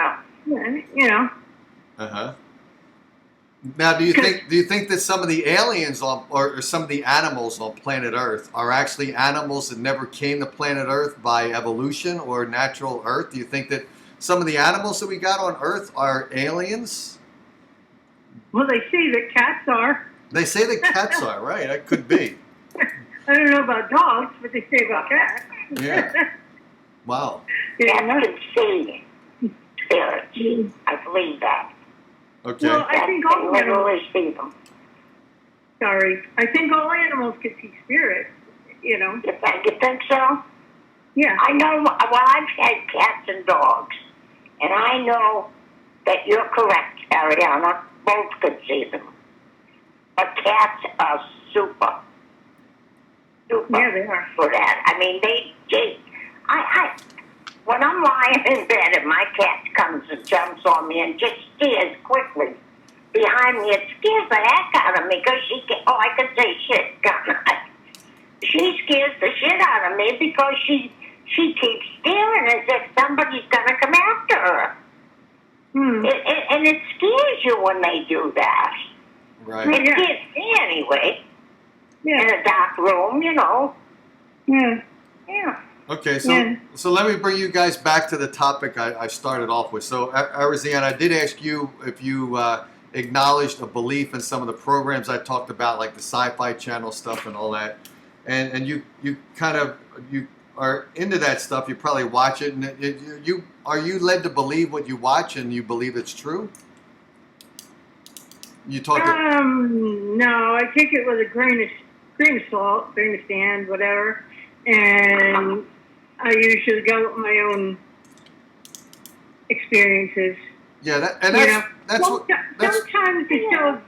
Now, do you think that some of the aliens or some of the animals on planet Earth are actually animals that never came to planet Earth by evolution or natural Earth? Do you think that some of the animals that we got on Earth are aliens? Well, they say that cats are. They say that cats are, right? That could be. I don't know about dogs, but they say about cats. Yeah. Wow. Cats can see spirits. I believe that. Okay. Well, I think all They animals. literally see them. Sorry, I think all animals could see spirits. You know. You think so? Yeah. I know, well, I've had cats and dogs, and I know that you're correct, Ariana. Both could see them. But cats are super Yeah, they are. for that. I mean, when I'm lying in bed and my cat comes and jumps on me and just stares quickly behind me, it scares the heck out of me because I can say shit, can't I? She scares the shit out of me because she keeps staring as if somebody's going to come after her. And it scares you when they do that. Right. It scares me anyway. Yeah. In a dark room, you know. Yeah. Yeah. Okay, so let me bring you guys back to the topic I started off with. So, Ariziana, I did ask you if you acknowledged a belief in some of the programs I talked about, like the Sci-Fi Channel stuff and all that. And you are into that stuff. You probably watch it, and are you led to believe what you watch, and you believe it's true? You talk. No, I take it with a grain of salt, grain of sand, whatever, and I usually go with my own experiences. Yeah, sometimes the shows.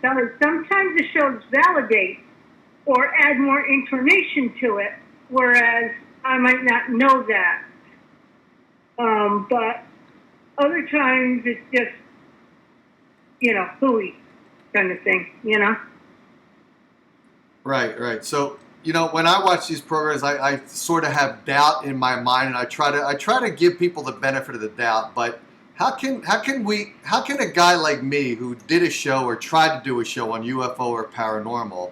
Sometimes the shows validate or add more information to it, whereas I might not know that. But other times it's just, hooey kind of thing, Right. So, when I watch these programs, I sort of have doubt in my mind, and I try to give people the benefit of the doubt. But how can a guy like me who did a show or tried to do a show on UFO or paranormal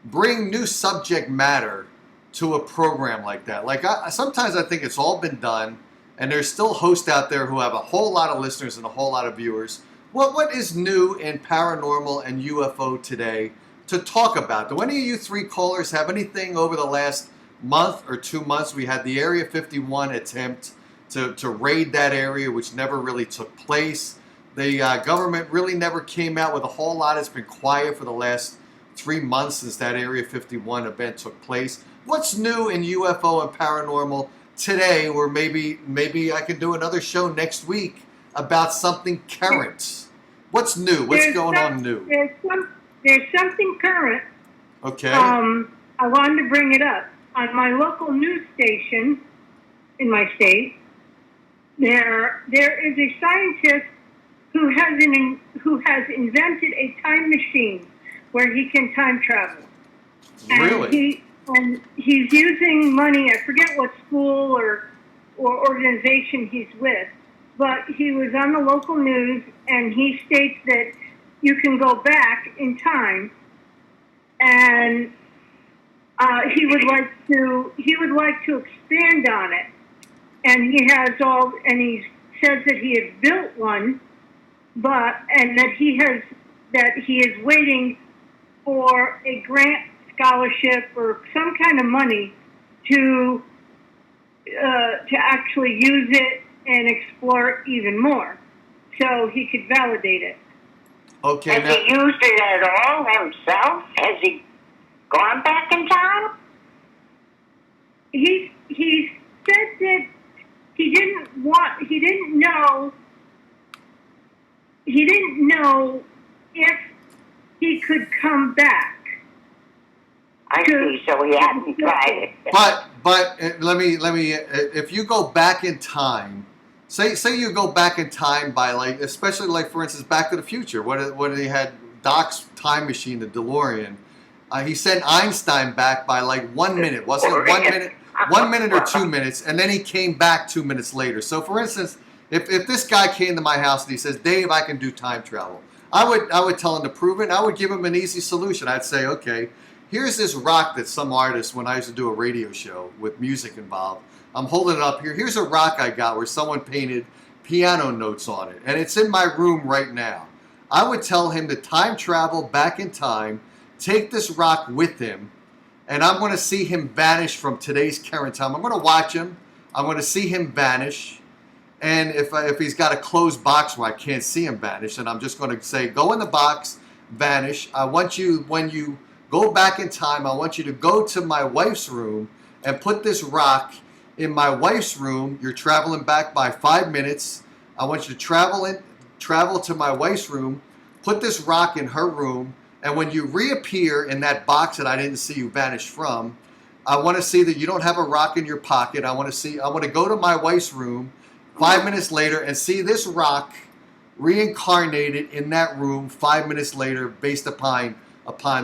bring new subject matter to a program like that? Like, sometimes I think it's all been done, and there's still hosts out there who have a whole lot of listeners and a whole lot of viewers. What is new in paranormal and UFO today to talk about? Do any of you three callers have anything over the last month or 2 months? We had the Area 51 attempt to raid that area, which never really took place. The government really never came out with a whole lot. It's been quiet for the last 3 months since that Area 51 event took place. What's new in UFO and paranormal today, or maybe I can do another show next week about something current? What's new? What's going on new? There's something current. Okay. I wanted to bring it up. On my local news station in my state, there is a scientist who has invented a time machine where he can time travel. Really? And he's using money. I forget what school or organization he's with, but he was on the local news, and he states that you can go back in time, and he would like to expand on it. And he says that he has built one, and that he is waiting for a grant, scholarship, or some kind of money to actually use it and explore it even more, so he could validate it. Okay. Has he used it at all himself? Has he gone back in time? He said that he didn't know if he could come back. I see, so he hadn't tried it. But let me. If you go back in time, say you go back in time by, like, especially like, for instance, Back to the Future. What he had Doc's time machine, the DeLorean. He sent Einstein back by like 1 minute, wasn't it? 1 minute, 1 minute or 2 minutes, and then he came back 2 minutes later. So, for instance, if this guy came to my house and he says, "Dave, I can do time travel," I would tell him to prove it. And I would give him an easy solution. I'd say, okay, here's this rock that some artist, when I used to do a radio show with music involved, I'm holding it up here. Here's a rock I got where someone painted piano notes on it, and it's in my room right now. I would tell him to time travel back in time, take this rock with him, and I'm going to see him vanish from today's current time. I'm going to watch him. I'm going to see him vanish, And if he's got a closed box where I can't see him vanish, and I'm just going to say, go in the box, vanish. I want you, when you go back in time, I want you to go to my wife's room and put this rock in my wife's room. You're traveling back by 5 minutes. I want you to travel to my wife's room, put this rock in her room, and when you reappear in that box that I didn't see you vanish from, I want to see that you don't have a rock in your pocket. I want to go to my wife's room 5 minutes later and see this rock reincarnated in that room 5 minutes later, based upon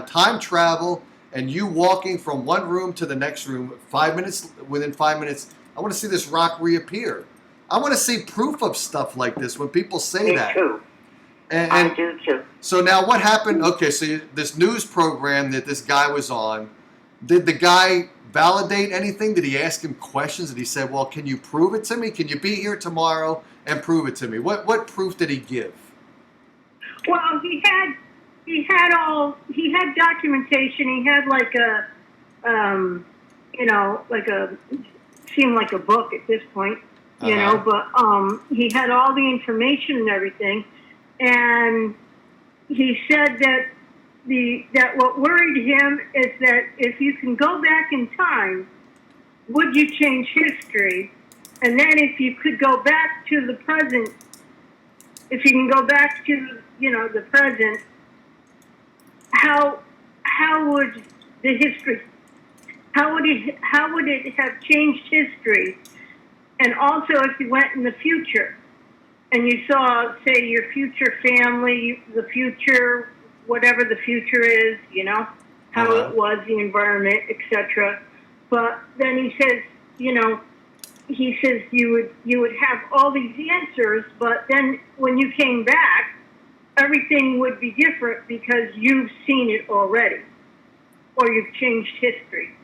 time travel and you walking from one room to the next room 5 minutes. Within 5 minutes, I want to see this rock reappear. I want to see proof of stuff like this when people say Me that. too. And I do too. so now what happened? Okay, so this news program that this guy was on, did the guy validate anything? Did he ask him questions? Did he say, well, can you prove it to me? Can you be here tomorrow and prove it to me? What proof did he give? Well, he had documentation. He had like seemed like a book at this point, you know, but he had all the information and everything. And he said that what worried him is that if you can go back in time, would you change history? And then if you could go back to the present, if you can go back to, the present, how would the history, how would it have changed history? And also if you went in the future and you saw, say, your future family, the future, whatever the future is, how it was, the environment, etc. But then he says, you would have all these answers, but then when you came back, everything would be different because you've seen it already, or you've changed history.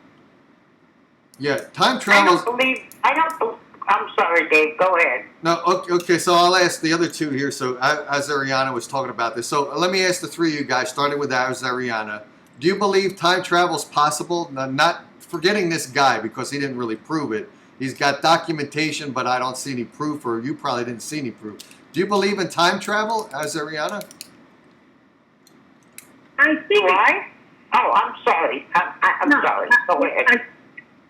Yeah, time travel. I'm sorry, Dave. Go ahead. No, okay. So I'll ask the other two here. So Azariana was talking about this. So let me ask the three of you guys, starting with Azariana. Do you believe time travel is possible? Now, not forgetting this guy because he didn't really prove it. He's got documentation, but I don't see any proof, or you probably didn't see any proof. Do you believe in time travel, Azariana? I think. Why? Oh, I'm sorry. I'm sorry. Go ahead.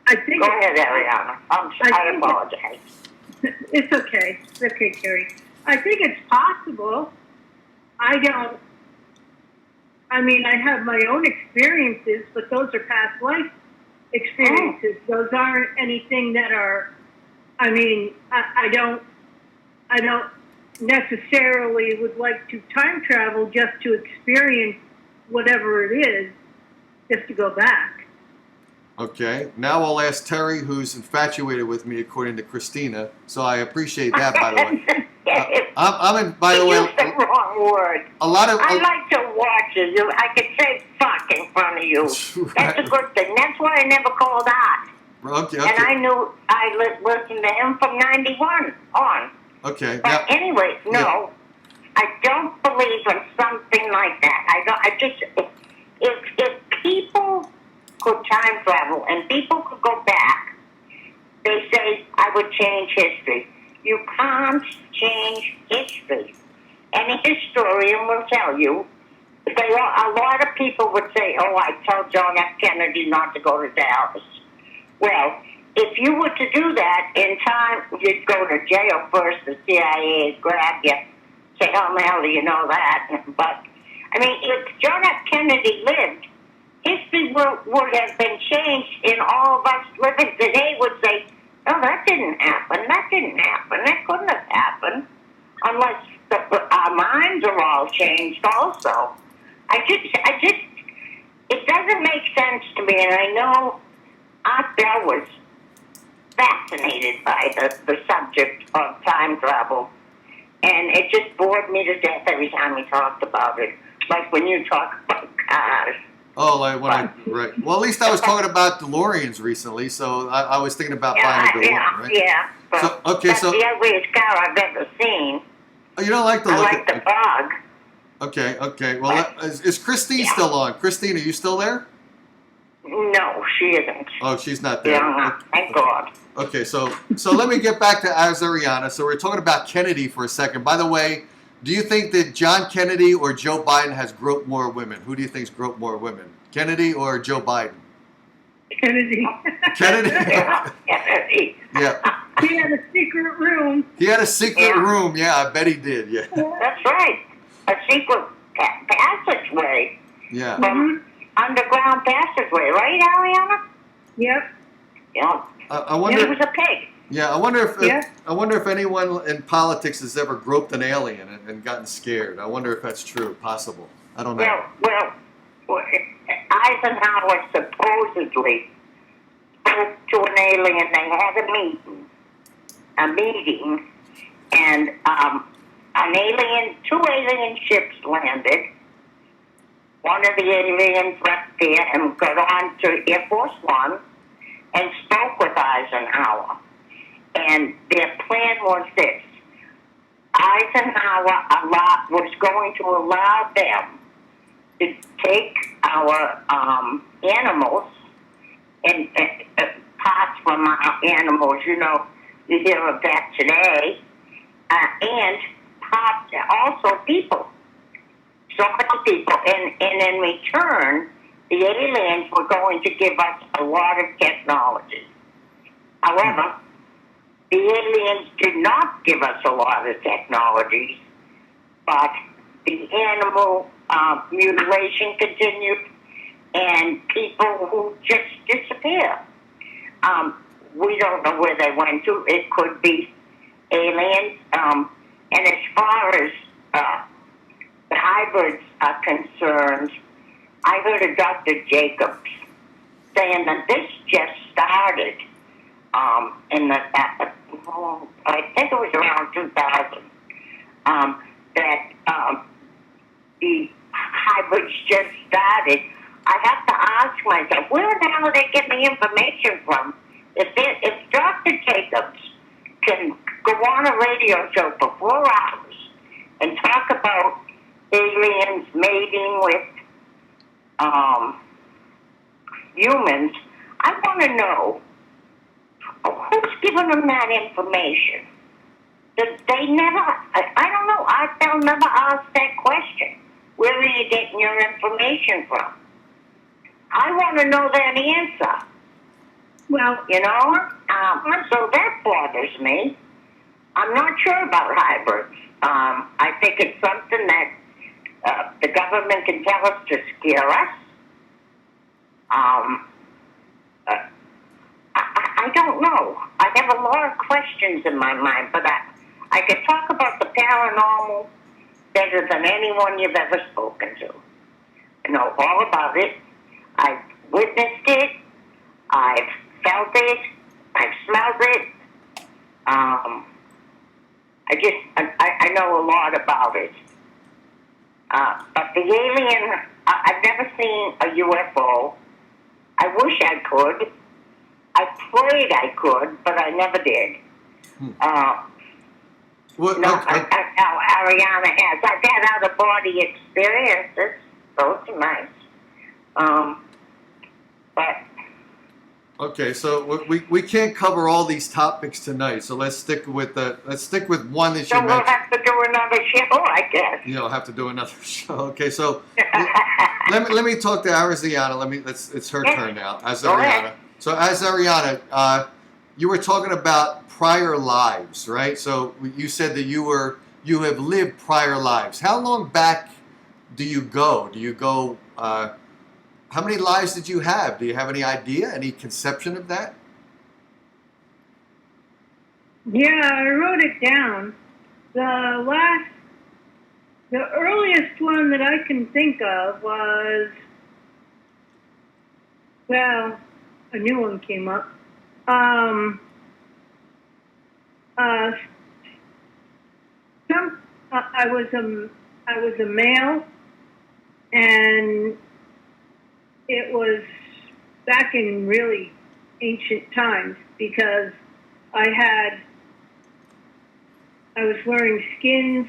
I think. Go ahead, Ariana. I apologize. It's okay. It's okay, Terry. I think it's possible. I have my own experiences, but those are past life experiences. Those aren't anything that are. I don't necessarily would like to time travel just to experience whatever it is, just to go back. Okay. Now I'll ask Terry, who's infatuated with me, according to Christina. So I appreciate that, by the way. I'm in. By the way, used the wrong word. A lot of. I like to watch you. I could say "fuck" in front of you. Right. That's a good thing. That's why I never called out. Okay. And I knew I listened to him from '91 on. Okay. But anyway, no, I don't believe in something like that. I just if people could time travel and people could go back, they say I would change history. You can't change history. Any historian will tell you. A lot of people would say, "Oh, I told John F. Kennedy not to go to Dallas." Well, if you were to do that in time, you'd go to jail first. The CIA would grab you, say, "How the hell do you know that?" But if John F. Kennedy lived, history would have been changed, and all of us living today would say, "Oh, that didn't happen. That didn't happen. That couldn't have happened," unless our minds are all changed. Also, it doesn't make sense to me, and I know Art Bell was fascinated by the subject of time travel, and it just bored me to death every time he talked about it. Like when you talk about cars. Oh, right. Well, at least I was talking about DeLoreans recently, so I was thinking about buying a DeLorean, right? Yeah. That's So the ugliest car I've ever seen. Oh, you don't like the look. I like the fog. Okay. Well, is Christine still on? Christine, are you still there? No, she isn't. Oh, she's not there. Yeah, thank God. Okay, so let me get back to Azariana. So we're talking about Kennedy for a second. By the way, do you think that John Kennedy or Joe Biden has groped more women? Who do you think's groped more women, Kennedy or Joe Biden? Kennedy. Kennedy. Kennedy. Yeah. He had a secret room. He had a secret room. Yeah, I bet he did. Yeah. That's right. A secret passageway. Yeah. From underground passageway, right, Ariana? Yep. Yeah. I wonder. It was a pig. Yeah, I wonder if anyone in politics has ever groped an alien and gotten scared. I wonder if that's true. Possible. I don't know. Well, Eisenhower supposedly spoke to an alien. They had a meeting, and two alien ships landed. One of the aliens left there and got on to Air Force One and spoke with Eisenhower. And their plan was this. Eisenhower was going to allow them to take our animals and parts from our animals, you know, you hear of that today, and parts, also people. So many people. And in return, the aliens were going to give us a lot of technology. However, the aliens did not give us a lot of technologies, but the animal mutilation continued, and people who just disappear. We don't know where they went to. It could be aliens. And as far as the hybrids are concerned, I heard of Dr. Jacobs saying that this just started in the, I think it was around 2000, that the hybrids just started. I have to ask myself, where the hell are they getting the information from? If Dr. Jacobs can go on a radio show for 4 hours and talk about aliens mating with humans, I want to know who's giving them that information. They never, I don't know, they'll never ask that question. Where are you getting your information from? I want to know that answer. Well, you know, so that bothers me. I'm not sure about hybrids. I think it's something that the government can tell us to scare us. I don't know. I have a lot of questions in my mind, but I could talk about the paranormal better than anyone you've ever spoken to. I know all about it. I've witnessed it. I've felt it. I've smelled it. I know a lot about it. But the alien, I've never seen a UFO. I wish I could. I prayed I could, but I never did. Ariana has. I've had out-of-body experiences. Those are nice. But okay, so we can't cover all these topics tonight. So let's stick with one that you mentioned. We'll have to do another show, I guess. You'll have to do another show. Okay, so let me talk to Azariana. It's her turn now. Azariana. So Azariana, you were talking about prior lives, right? So you said that you have lived prior lives. How long back do you go? Do you go? How many lives did you have? Do you have any idea, any conception of that? Yeah, I wrote it down. The earliest one that I can think of was, well, a new one came up. I was a male, and it was back in really ancient times because I was wearing skins,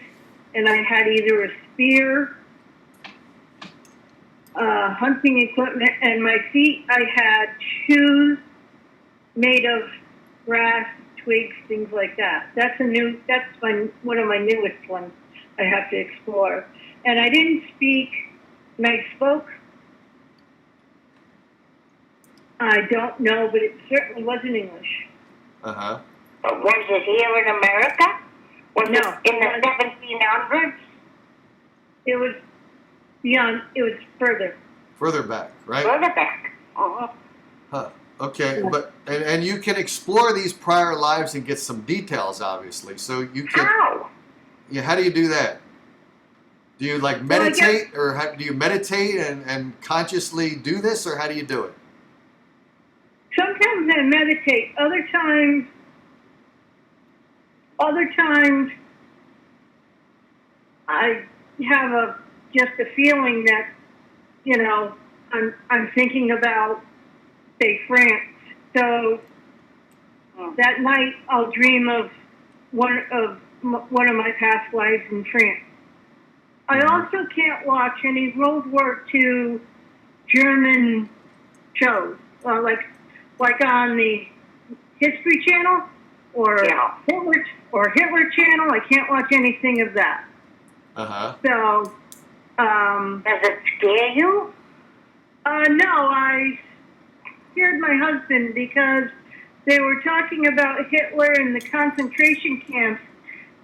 and I had either a spear hunting equipment, and my feet, I had shoes made of grass, twigs, things like that. That's one of my newest ones I have to explore. And I didn't speak, and I spoke, I don't know, but it certainly wasn't English. Uh-huh. Was it here in America? Was No. it in the 1700s? It was beyond, it was further. Further back, right? Further back. Uh-huh. Huh. Okay, but and you can explore these prior lives and get some details, obviously. So you can. How? Yeah. How do you do that? Do you like Well, I guess- meditate, or do you meditate and consciously do this, or how do you do it? Sometimes I meditate. Other times I have just a feeling that, you know, I'm thinking about, say, France. So that night I'll dream of one of my past lives in France. I also can't watch any World War II German shows, like on the History Channel or Hitler Channel. I can't watch anything of that. Uh-huh. So, does it scare you? No, I scared my husband because they were talking about Hitler and the concentration camps,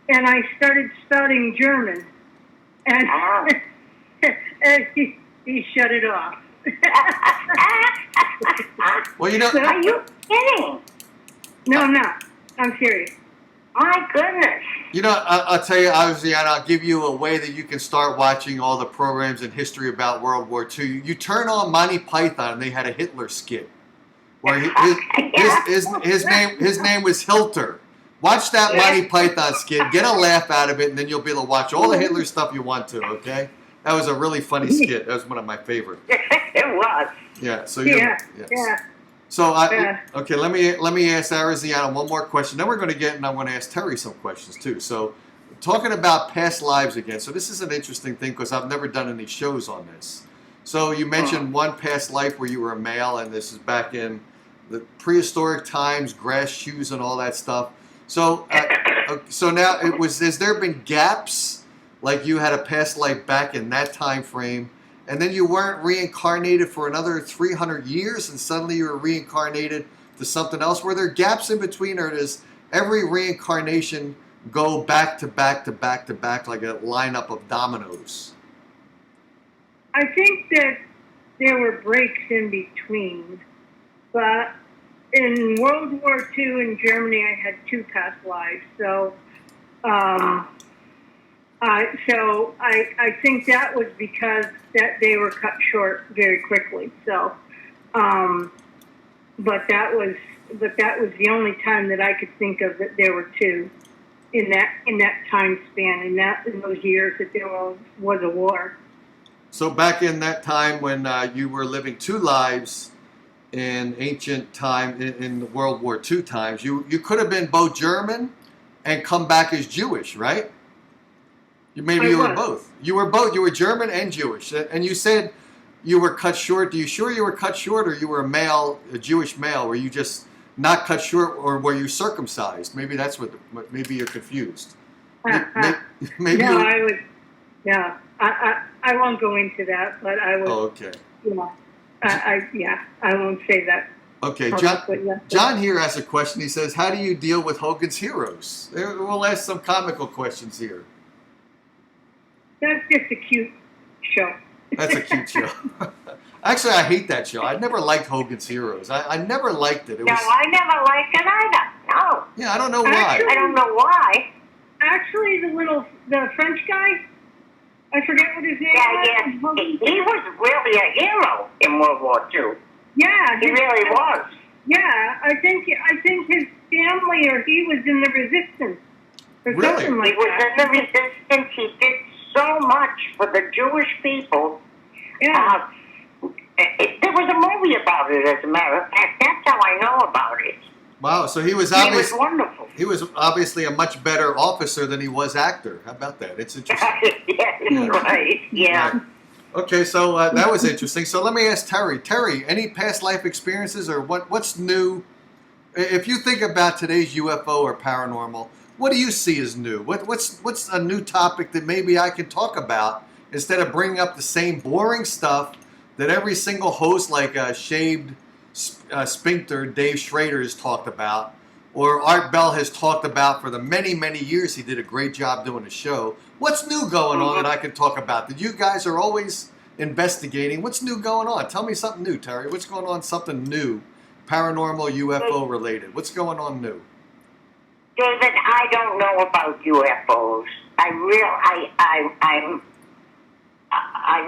and I started studying German, and, and he shut it off. Well, you know. Are you kidding? No, I'm not. I'm serious. My goodness. You know, I'll tell you, obviously, and I'll give you a way that you can start watching all the programs in history about World War II. You turn on Monty Python, and they had a Hitler skit where his name was Hilter. Watch that Monty Python skit, get a laugh out of it, and then you'll be able to watch all the Hitler stuff you want to. Okay, that was a really funny skit. That was one of my favorites. It was. Yeah. So Yeah. So okay, let me ask Ariziana one more question. Then we're going to get, and I want to ask Terry some questions too. So, talking about past lives again. So this is an interesting thing because I've never done any shows on this. So you mentioned one past life where you were a male, and this is back in the prehistoric times, grass shoes and all that stuff. So so now has there been gaps, like you had a past life back in that time frame? And then you weren't reincarnated for another 300 years, and suddenly you were reincarnated to something else. Were there gaps in between, or does every reincarnation go back to back to back to back like a lineup of dominoes? I think that there were breaks in between, but in World War II in Germany, I had 2 past lives. So, I think that was because that they were cut short very quickly. So, but that was the only time that I could think of that there were 2 in that time span, in those years that there was a war. So back in that time when you were living 2 lives in ancient time, in the World War II times, you could have been both German and come back as Jewish, right? Maybe you were both. You were both. You were German and Jewish. And you said you were cut short. Are you sure you were cut short, or you were a Jewish male? Were you just not cut short, or were you circumcised? Maybe that's what. Maybe you're confused. Maybe. No, I was. Yeah, I won't go into that, but I was. Oh, okay. I won't say that. Okay, John here asks a question. He says, "How do you deal with Hogan's Heroes?" We'll ask some comical questions here. That's just a cute show. That's a cute show. Actually, I hate that show. I never liked Hogan's Heroes. I never liked it. No, I never liked it either. No. Yeah, I don't know why. I don't know why. Actually, the French guy, I forget what his name was. He was really a hero in World War II. Yeah. He really was. Yeah, I think his family or he was in the resistance. Or Really? something like He was that. in the resistance. He did so much for the Jewish people. Yeah. There was a movie about it, as a matter of fact. That's how I know about it. Wow, so he was He was wonderful. He was obviously a much better officer than he was actor. How about that? It's interesting. Right. Yeah. Right. Okay, so that was interesting. So let me ask Terry. Terry, any past life experiences or what's new? If you think about today's UFO or paranormal, what do you see as new? What's a new topic that maybe I can talk about instead of bringing up the same boring stuff that every single host like Shaved Sphincter, Dave Schrader has talked about, or Art Bell has talked about for the many, many years he did a great job doing a show. What's new going on that I can talk about? That you guys are always investigating. What's new going on? Tell me something new, Terry. What's going on? Something new, paranormal, UFO related. What's going on new? David, I don't know about UFOs. I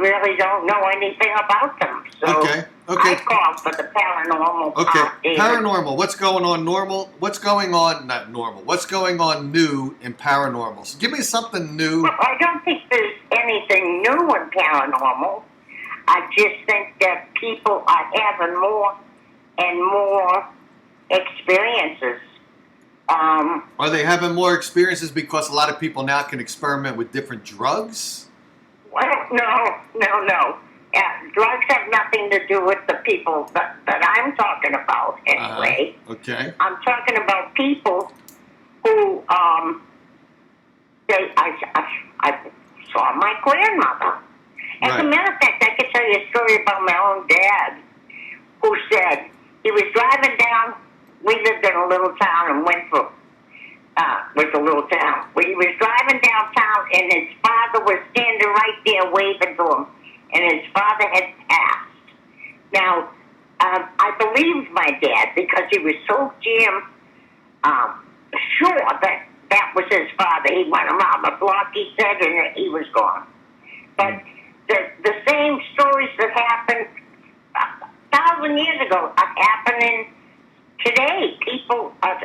really don't know anything about them. So okay. I called for the paranormal. Okay, paranormal. What's going on normal? What's going on, not normal, what's going on new in paranormal? So give me something new. Well, I don't think there's anything new in paranormal. I just think that people are having more and more experiences. Are they having more experiences because a lot of people now can experiment with different drugs? Well, no. Drugs have nothing to do with the people that I'm talking about, anyway. Okay. I'm talking about people who, I saw my grandmother. As a matter of fact, I could tell you a story about my own dad, who said he was driving down. We lived in a little town in Winthrop. Was a little town. When he was driving downtown, and his father was standing right there waving to him, and his father had passed. Now, I believed my dad because he was so damn sure that was his father. He went around the block, he said, and he was gone. But the same stories that happened 1,000 years ago are happening today. People are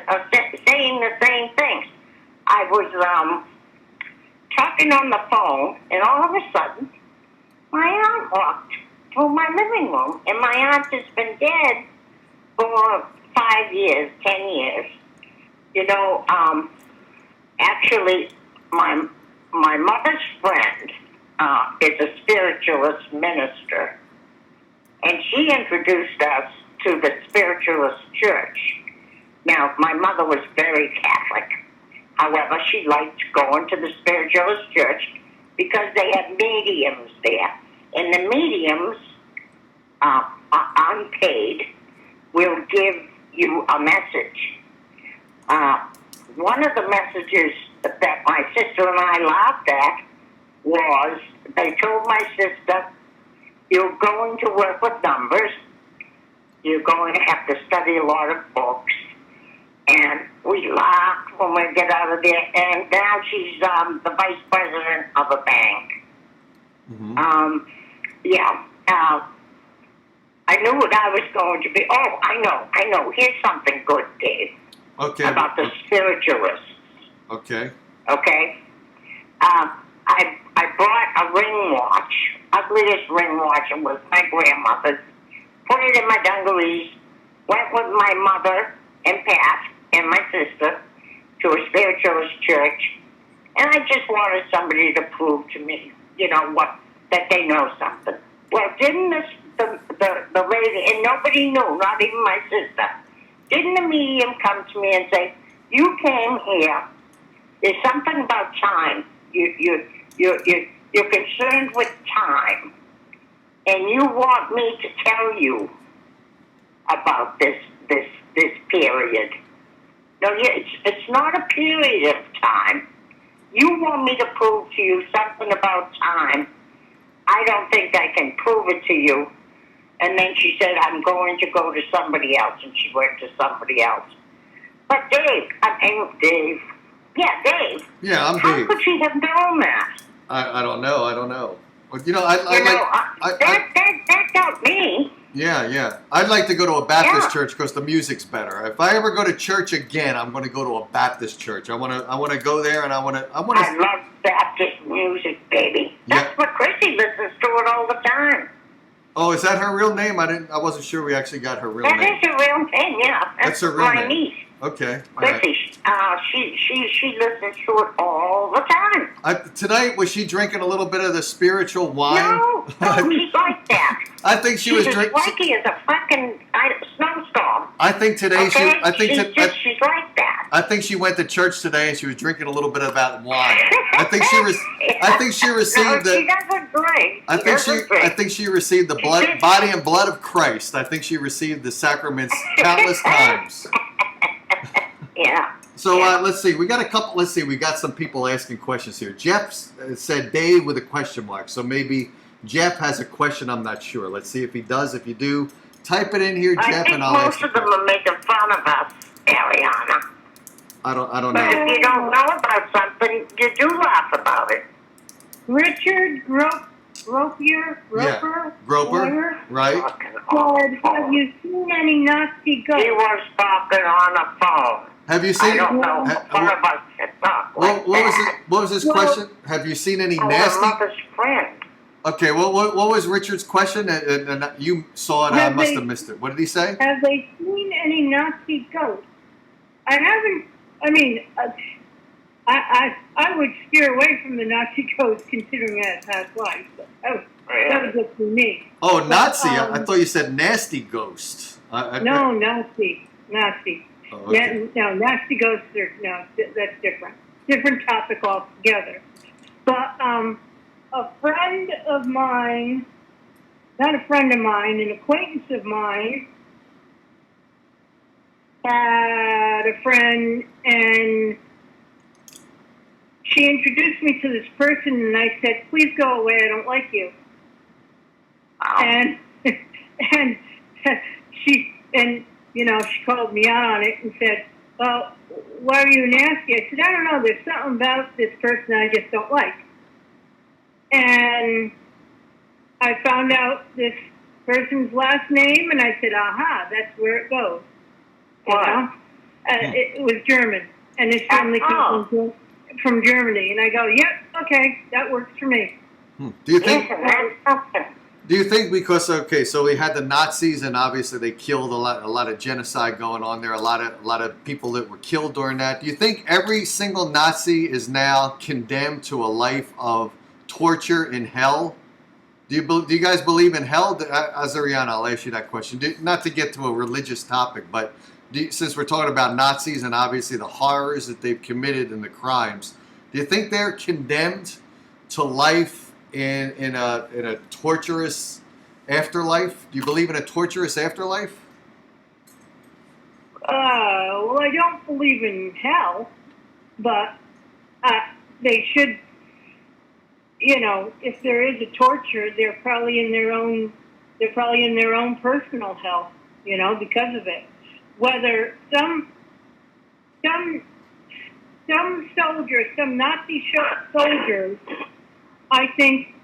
saying the same things. I was talking on the phone, and all of a sudden, my aunt walked through my living room, and my aunt has been dead for 5 years, 10 years. You know, actually, my mother's friend is a spiritualist minister, and she introduced us to the spiritualist church. Now, my mother was very Catholic. However, she liked going to the spiritualist church because they had mediums there. And the mediums, unpaid, will give you a message. One of the messages that my sister and I laughed at was, they told my sister, you're going to work with numbers, you're going to have to study a lot of books. And we laughed when we get out of there. And now she's the vice president of a bank. Mm-hmm. I knew what I was going to be. Oh, I know. Here's something good, Dave. Okay. About the spiritualists. Okay. Okay. I brought a ring watch, ugliest ring watch. It was my grandmother's. Put it in my dungarees. Went with my mother and Pat and my sister to a spiritualist church, and I just wanted somebody to prove to me, that they know something. Well, didn't the lady, and nobody knew, not even my sister, didn't the medium come to me and say, you came here, there's something about time, you're concerned with time, and you want me to tell you about this period. No, it's not a period of time. You want me to prove to you something about time. I don't think I can prove it to you. And then she said, I'm going to go to somebody else. And she went to somebody else. But Dave. Yeah, Dave. Yeah, I'm How Dave. could she have known that? I don't know. But, that got me. Yeah. I'd like to go to a Baptist church because the music's better. If I ever go to church again, I'm going to go to a Baptist church. I want to go there, and I want to. I love Baptist music, baby. That's what Chrissy listens to it all the time. Oh, is that her real name? I wasn't sure we actually got her real name. That is her real name. Yeah, that's her real my name. niece. Okay. All right. She listens to it all the time. Tonight, was she drinking a little bit of the spiritual wine? No, she's like that. I think she was drinking. She's flaky as a fucking snowstorm. I think today okay? she's like that. I think she went to church today and she was drinking a little bit of that wine. I think she received she doesn't drink. I think she received the body and blood of Christ. I think she received the sacraments countless times. Yeah. So let's see. We got a couple. Let's see. We got some people asking questions here. Jeff said Dave with a question mark. So maybe Jeff has a question. I'm not sure. Let's see if he does. If you do, type it in here, Jeff, and I'll ask. Most of them are making fun of us, Ariana. I don't know. But if you don't know about something, you do laugh about it. Richard Groper, right? Said, have you seen any Nazi ghosts? He was talking on the phone. Have you seen? I don't know. One of us should talk like what was his question? Have you seen any nasty? My mother's friend. Okay. What was Richard's question? And you saw it. I must have missed it. What did he say? Have they seen any Nazi ghosts? I haven't. I mean, I would steer away from the Nazi ghosts considering that past life. That was just for me. Oh, Nazi! I thought you said nasty ghost. No, Nazi. Oh, okay. No, nasty ghosts are that's different. Different topic altogether. But a friend of mine, not a friend of mine, an acquaintance of mine, had a friend, and she introduced me to this person, and I said, "Please go away. I don't like you." And she called me out on it and said, "Well, why are you nasty?" I said, "I don't know. There's something about this person I just don't like." And I found out this person's last name, and I said, "Aha, that's where it goes." You know? It was German, and his family comes from Germany. And I go, "Yep, okay, that works for me." Do you think? Do you think because so we had the Nazis and obviously they killed a lot of genocide going on there, a lot of people that were killed during that. Do you think every single Nazi is now condemned to a life of torture in hell? Do you guys believe in hell? Azariana, I'll ask you that question. Not to get to a religious topic, but since we're talking about Nazis and obviously the horrors that they've committed and the crimes, do you think they're condemned to life in a torturous afterlife? Do you believe in a torturous afterlife? Well, I don't believe in hell, but they should. If there is a torture, they're probably in their own personal hell. Because of it. Whether some soldiers, some Nazi soldiers, I think,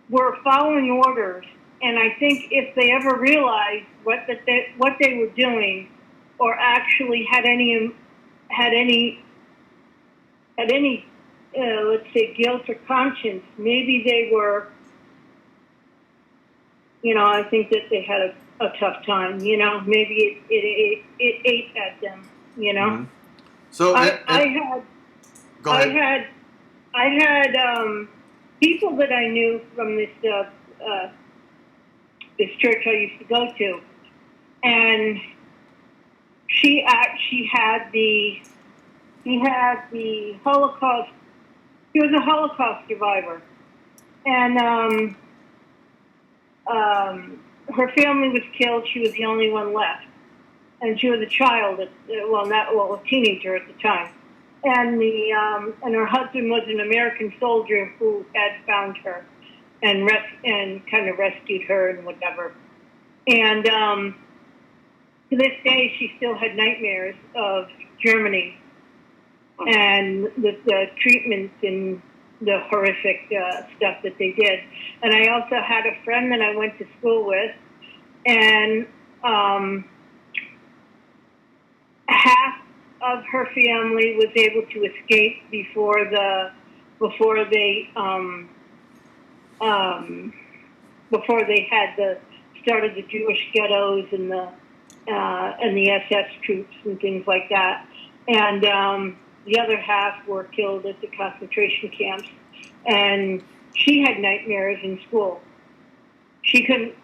were following orders, and I think if they ever realized what they were doing, or actually had any let's say guilt or conscience, maybe they were. I think that they had a tough time. Maybe it ate at them. Mm-hmm. So I had people that I knew from this church I used to go to, and he had the Holocaust. He was a Holocaust survivor, and her family was killed. She was the only one left, and she was a child. A teenager at the time. And her husband was an American soldier who had found her and kind of rescued her and whatever. And to this day, she still had nightmares of Germany and the treatments and the horrific stuff that they did. And I also had a friend that I went to school with, and half of her family was able to escape before they started the Jewish ghettos and and the SS troops and things like that. And the other half were killed at the concentration camps. And she had nightmares in school. She couldn't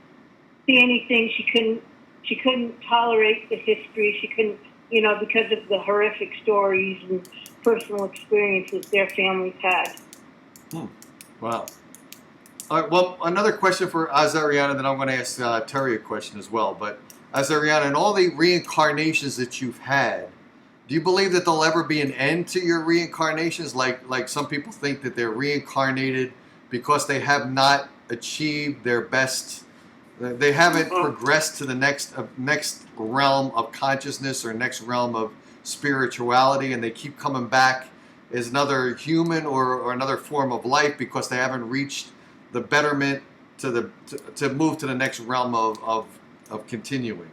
see anything. She couldn't tolerate the history. She couldn't, because of the horrific stories and personal experiences their families had. Wow. All right, well, another question for Azariana, then I'm going to ask Terry a question as well. But Azariana, in all the reincarnations that you've had, do you believe that there'll ever be an end to your reincarnations? Like some people think that they're reincarnated because they have not achieved their best. They haven't progressed to the next realm of consciousness or next realm of spirituality, and they keep coming back as another human or another form of life because they haven't reached the betterment to move to the next realm of continuing.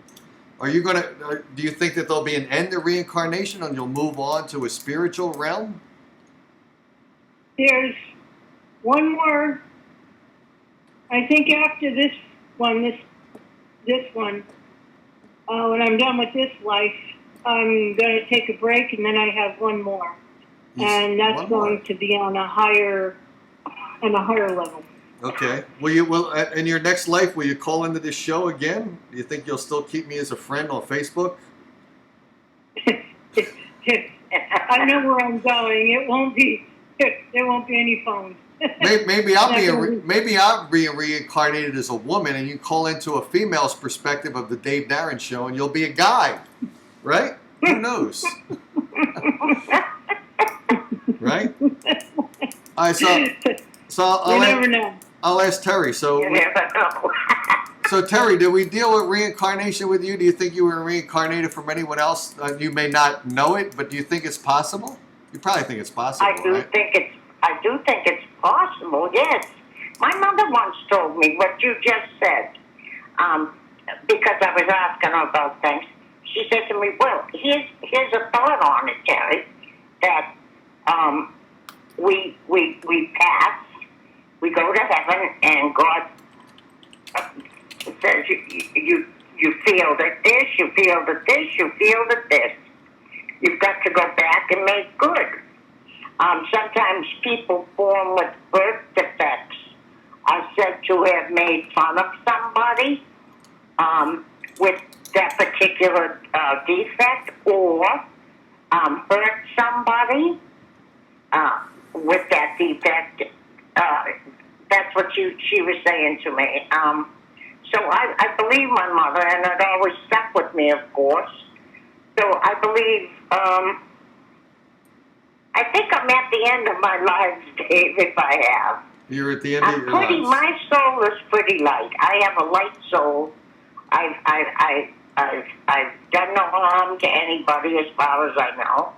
Are you do you think that there'll be an end to reincarnation and you'll move on to a spiritual realm? There's one more. I think after this one, when I'm done with this life, I'm going to take a break, and then I have one more, and that's going to be on a higher level. Okay. Will in your next life, will you call into this show again? Do you think you'll still keep me as a friend on Facebook? I know where I'm going. It won't be. There won't be any phones. Maybe I'll be reincarnated as a woman, and you call into a female's perspective of the Dave Darren show, and you'll be a guy, right? Who knows? Right? All right. So I'll ask Terry. So Terry, did we deal with reincarnation with you? Do you think you were reincarnated from anyone else? You may not know it, but do you think it's possible? You probably think it's possible, I do think it's possible, yes. My mother once told me what you just said, because I was asking her about things. She said to me, well, here's a thought on it, Terry, that we pass, we go to heaven, and God says you feel that this, you feel that this, you feel that this. You've got to go back and make good. Sometimes people born with birth defects are said to have made fun of somebody with that particular defect, or hurt somebody with that defect. That's what she was saying to me. So I believe my mother, and it always stuck with me, of course. So I believe, I think I'm at the end of my life, Dave, if I have. You're at the end of your life. My soul is pretty light. I have a light soul. I've done no harm to anybody as far as I know.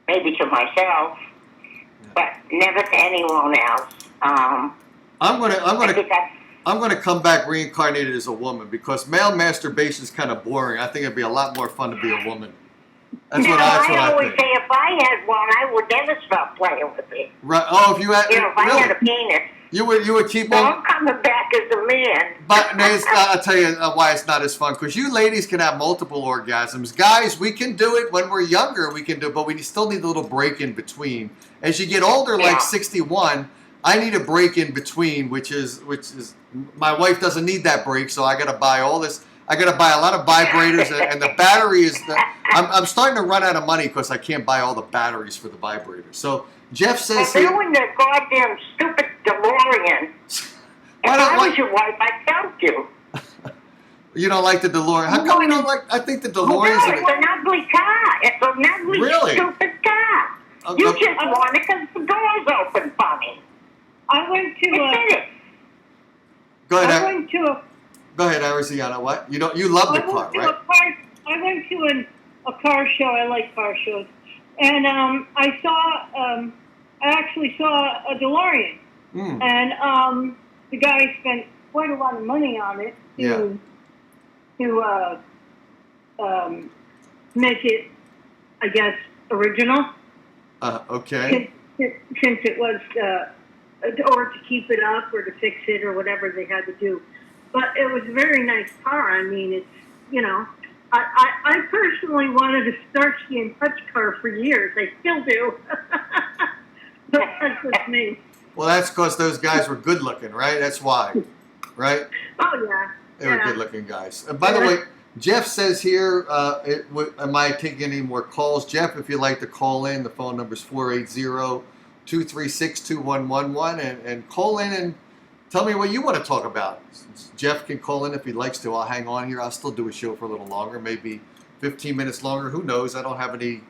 Maybe to myself, but never to anyone else. I'm gonna come back reincarnated as a woman because male masturbation is kind of boring. I think it'd be a lot more fun to be a woman. I always say if I had one, I would never stop playing with it. Right? Oh, if you had, if I had a penis, you would keep on. I'm coming back as a man. But I'll tell you why it's not as fun. Because you ladies can have multiple orgasms. Guys, we can do it when we're younger. We can do it, but we still need a little break in between. As you get older, like 61, I need a break in between, which is my wife doesn't need that break, so I got to buy all this. I got to buy a lot of vibrators, and the battery is. I'm starting to run out of money because I can't buy all the batteries for the vibrators. So Jeff says here. Doing the goddamn stupid DeLorean. If I was your wife, I'd help you. You don't like the DeLorean? How come you don't like? I think the DeLorean. No, it's an ugly car. It's an ugly, stupid car. You just want it because the door's open funny. I went to Go ahead. I went to Go ahead, Ariziana. What? You love the car, right? I went to a car show. I like car shows, and I actually saw a DeLorean, and the guy spent quite a lot of money on it to make it, I guess, original. Okay. Since it was, or to keep it up, or to fix it, or whatever they had to do. But it was a very nice car. I mean, it's, I personally wanted a Starsky and Hutch car for years. I still do. But that's just me. Well, that's because those guys were good looking, right? That's why, right? Oh, yeah. They were good looking guys. By the way, Jeff says here, am I taking any more calls? Jeff, if you'd like to call in, the phone number is 480-236-2111. And call in and tell me what you want to talk about. Jeff can call in if he likes to. I'll hang on here. I'll still do a show for a little longer, maybe 15 minutes longer. Who knows? I don't have any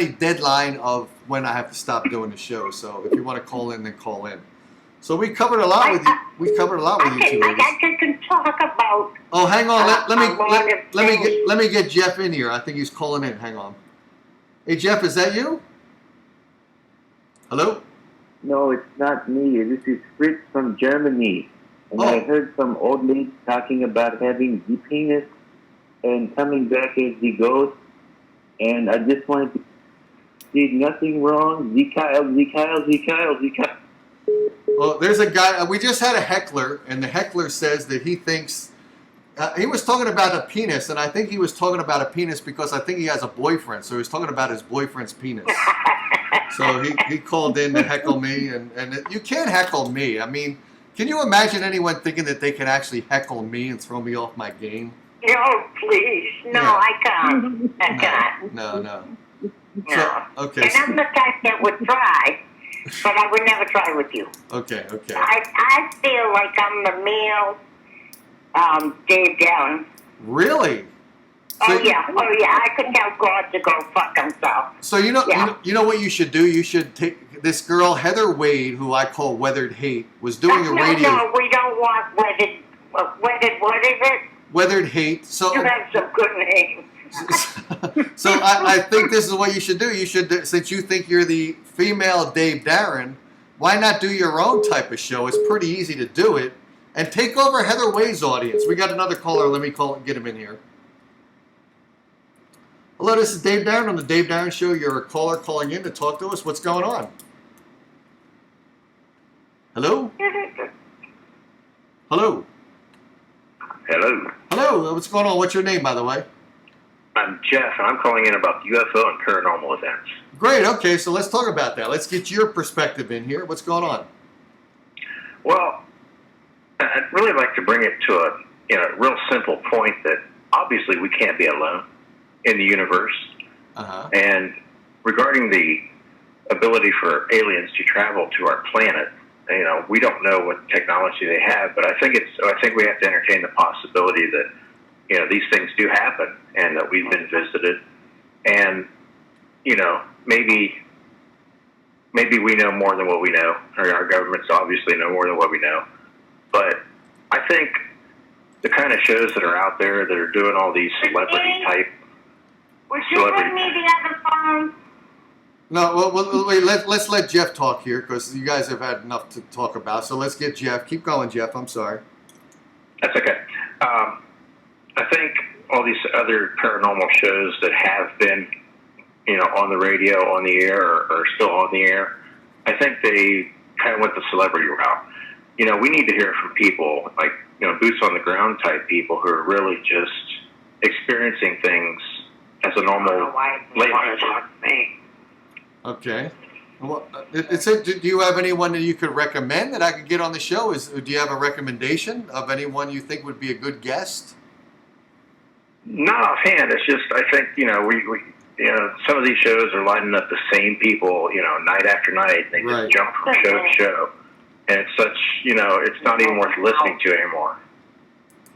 deadline of when I have to stop doing the show. So if you want to call in, then call in. So we covered a lot with you. We covered a lot with you two ladies. I can talk about. Oh, hang on. Let me get Jeff in here. I think he's calling in. Hang on. Hey, Jeff, is that you? Hello? No, it's not me. This is Fritz from Germany. And I heard some old lady talking about having the penis and coming back as the ghost. And I just wanted to see nothing wrong. Kyle. Well, there's a guy. We just had a heckler, and the heckler says that he thinks he was talking about a penis, and I think he was talking about a penis because I think he has a boyfriend. So he was talking about his boyfriend's penis. So he called in to heckle me, and you can't heckle me. I mean, can you imagine anyone thinking that they can actually heckle me and throw me off my game? No, please. No, Yeah. I can't. I can't. No. No. So, okay. And I'm the type that would try, but I would never try with you. Okay. I feel like I'm the male Dave Down. Really? Oh yeah. I could tell God to go fuck himself. So you know what you should do? You should take this girl Heather Wade, who I call Weathered Hate, was doing a radio. No, we don't want weathered. Weathered. What is it? Weathered Hate. So You have some good names. so I think this is what you should do. You should, since you think you're the female Dave Darren, why not do your own type of show? It's pretty easy to do it. And take over Heather Wade's audience. We got another caller. Let me call and get him in here. Hello, this is Dave Darren on the Dave Darren Show. You're a caller calling in to talk to us. What's going on? Hello? Hello? Hello. Hello. What's going on? What's your name, by the way? I'm Jeff, and I'm calling in about UFO and paranormal events. Great. Okay, so let's talk about that. Let's get your perspective in here. What's going on? Well, I'd really like to bring it to a real simple point that obviously we can't be alone in the universe. And regarding the ability for aliens to travel to our planet, we don't know what technology they have, but I think we have to entertain the possibility that these things do happen and that we've been visited, and maybe we know more than what we know, or our governments obviously know more than what we know. But I think the kind of shows that are out there that are doing all these celebrity type. Would you bring me the other phone? No, well, wait, let's let Jeff talk here because you guys have had enough to talk about. So let's get Jeff. Keep going, Jeff. I'm sorry. That's okay. I think all these other paranormal shows that have been, on the radio, on the air, or still on the air, I think they kind of went the celebrity route. We need to hear from people like, boots on the ground type people who are really just experiencing things as a normal layman. Okay. Well, do you have anyone that you could recommend that I could get on the show? Do you have a recommendation of anyone you think would be a good guest? Not offhand. It's just I think we some of these shows are lining up the same people night after night. They just jump from show to show, and it's such it's not even worth listening to anymore.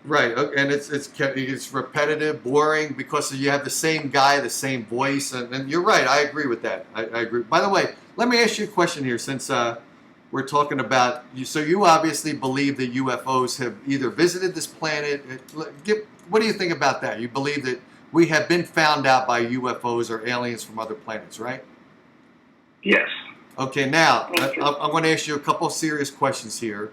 Right, and it's repetitive, boring because you have the same guy, the same voice, and you're right. I agree with that. I agree. By the way, let me ask you a question here, since we're talking about you. So you obviously believe that UFOs have either visited this planet. What do you think about that? You believe that we have been found out by UFOs or aliens from other planets, right? Yes. Okay, now I'm going to ask you a couple of serious questions here.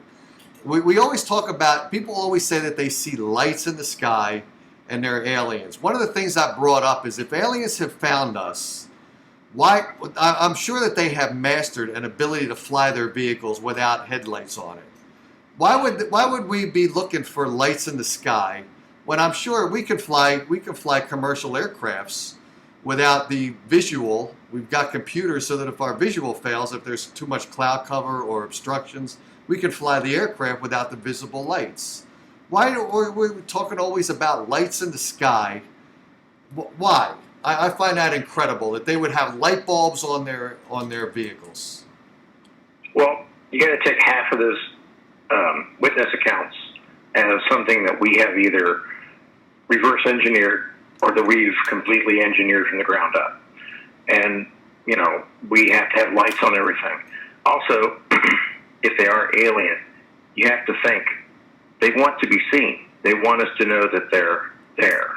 We always talk about, people always say that they see lights in the sky and they're aliens. One of the things I brought up is if aliens have found us, I'm sure that they have mastered an ability to fly their vehicles without headlights on it. Why would we be looking for lights in the sky when I'm sure we can fly commercial aircrafts without the visual. We've got computers so that if our visual fails, if there's too much cloud cover or obstructions, we can fly the aircraft without the visible lights. Why are we talking always about lights in the sky? Why? I find that incredible that they would have light bulbs on their vehicles. Well, you got to take half of those witness accounts as something that we have either reverse engineered or that we've completely engineered from the ground up. And, you know, we have to have lights on everything. Also, if they are alien, you have to think they want to be seen. They want us to know that they're there.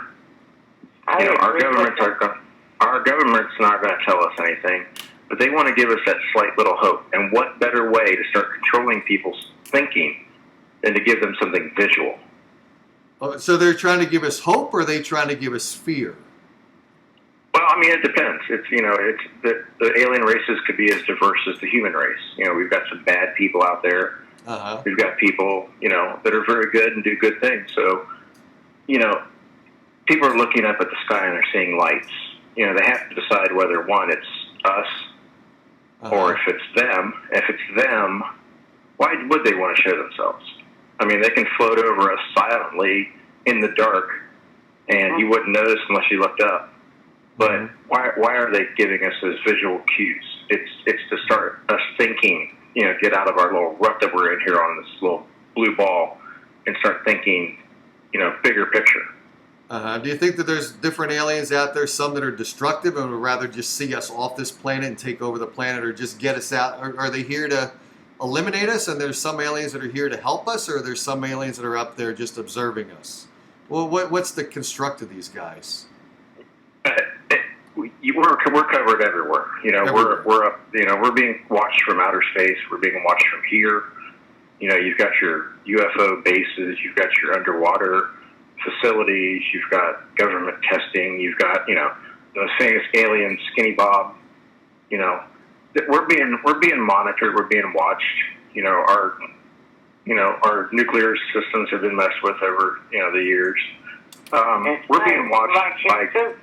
You know, our government's not going to tell us anything, but they want to give us that slight little hope. And what better way to start controlling people's thinking than to give them something visual? Oh, so they're trying to give us hope, or are they trying to give us fear? Well, I mean, it depends. It's the alien races could be as diverse as the human race. You know, we've got some bad people out there. Uh-huh. We've got people, you know, that are very good and do good things. So, you know, people are looking up at the sky and they're seeing lights. You know, they have to decide whether, one, it's us, or if it's them. If it's them, why would they want to show themselves? I mean, they can float over us silently in the dark, and you wouldn't notice unless you looked up. But why are they giving us those visual cues? It's to start us thinking, you know, get out of our little rut that we're in here on this little blue ball and start thinking, you know, bigger picture. Do you think that there's different aliens out there, some that are destructive and would rather just see us off this planet and take over the planet, or just get us out? Are they here to eliminate us, and there's some aliens that are here to help us, or there's some aliens that are up there just observing us? Well, what's the construct of these guys? We're covered everywhere. You know, we're up. You know, we're being watched from outer space. We're being watched from here. You know, you've got your UFO bases. You've got your underwater facilities. You've got government testing. You've got, you know, those famous aliens, Skinny Bob. You know, we're being monitored. We're being watched. You know, our nuclear systems have been messed with over, you know, the years. We're being watched by.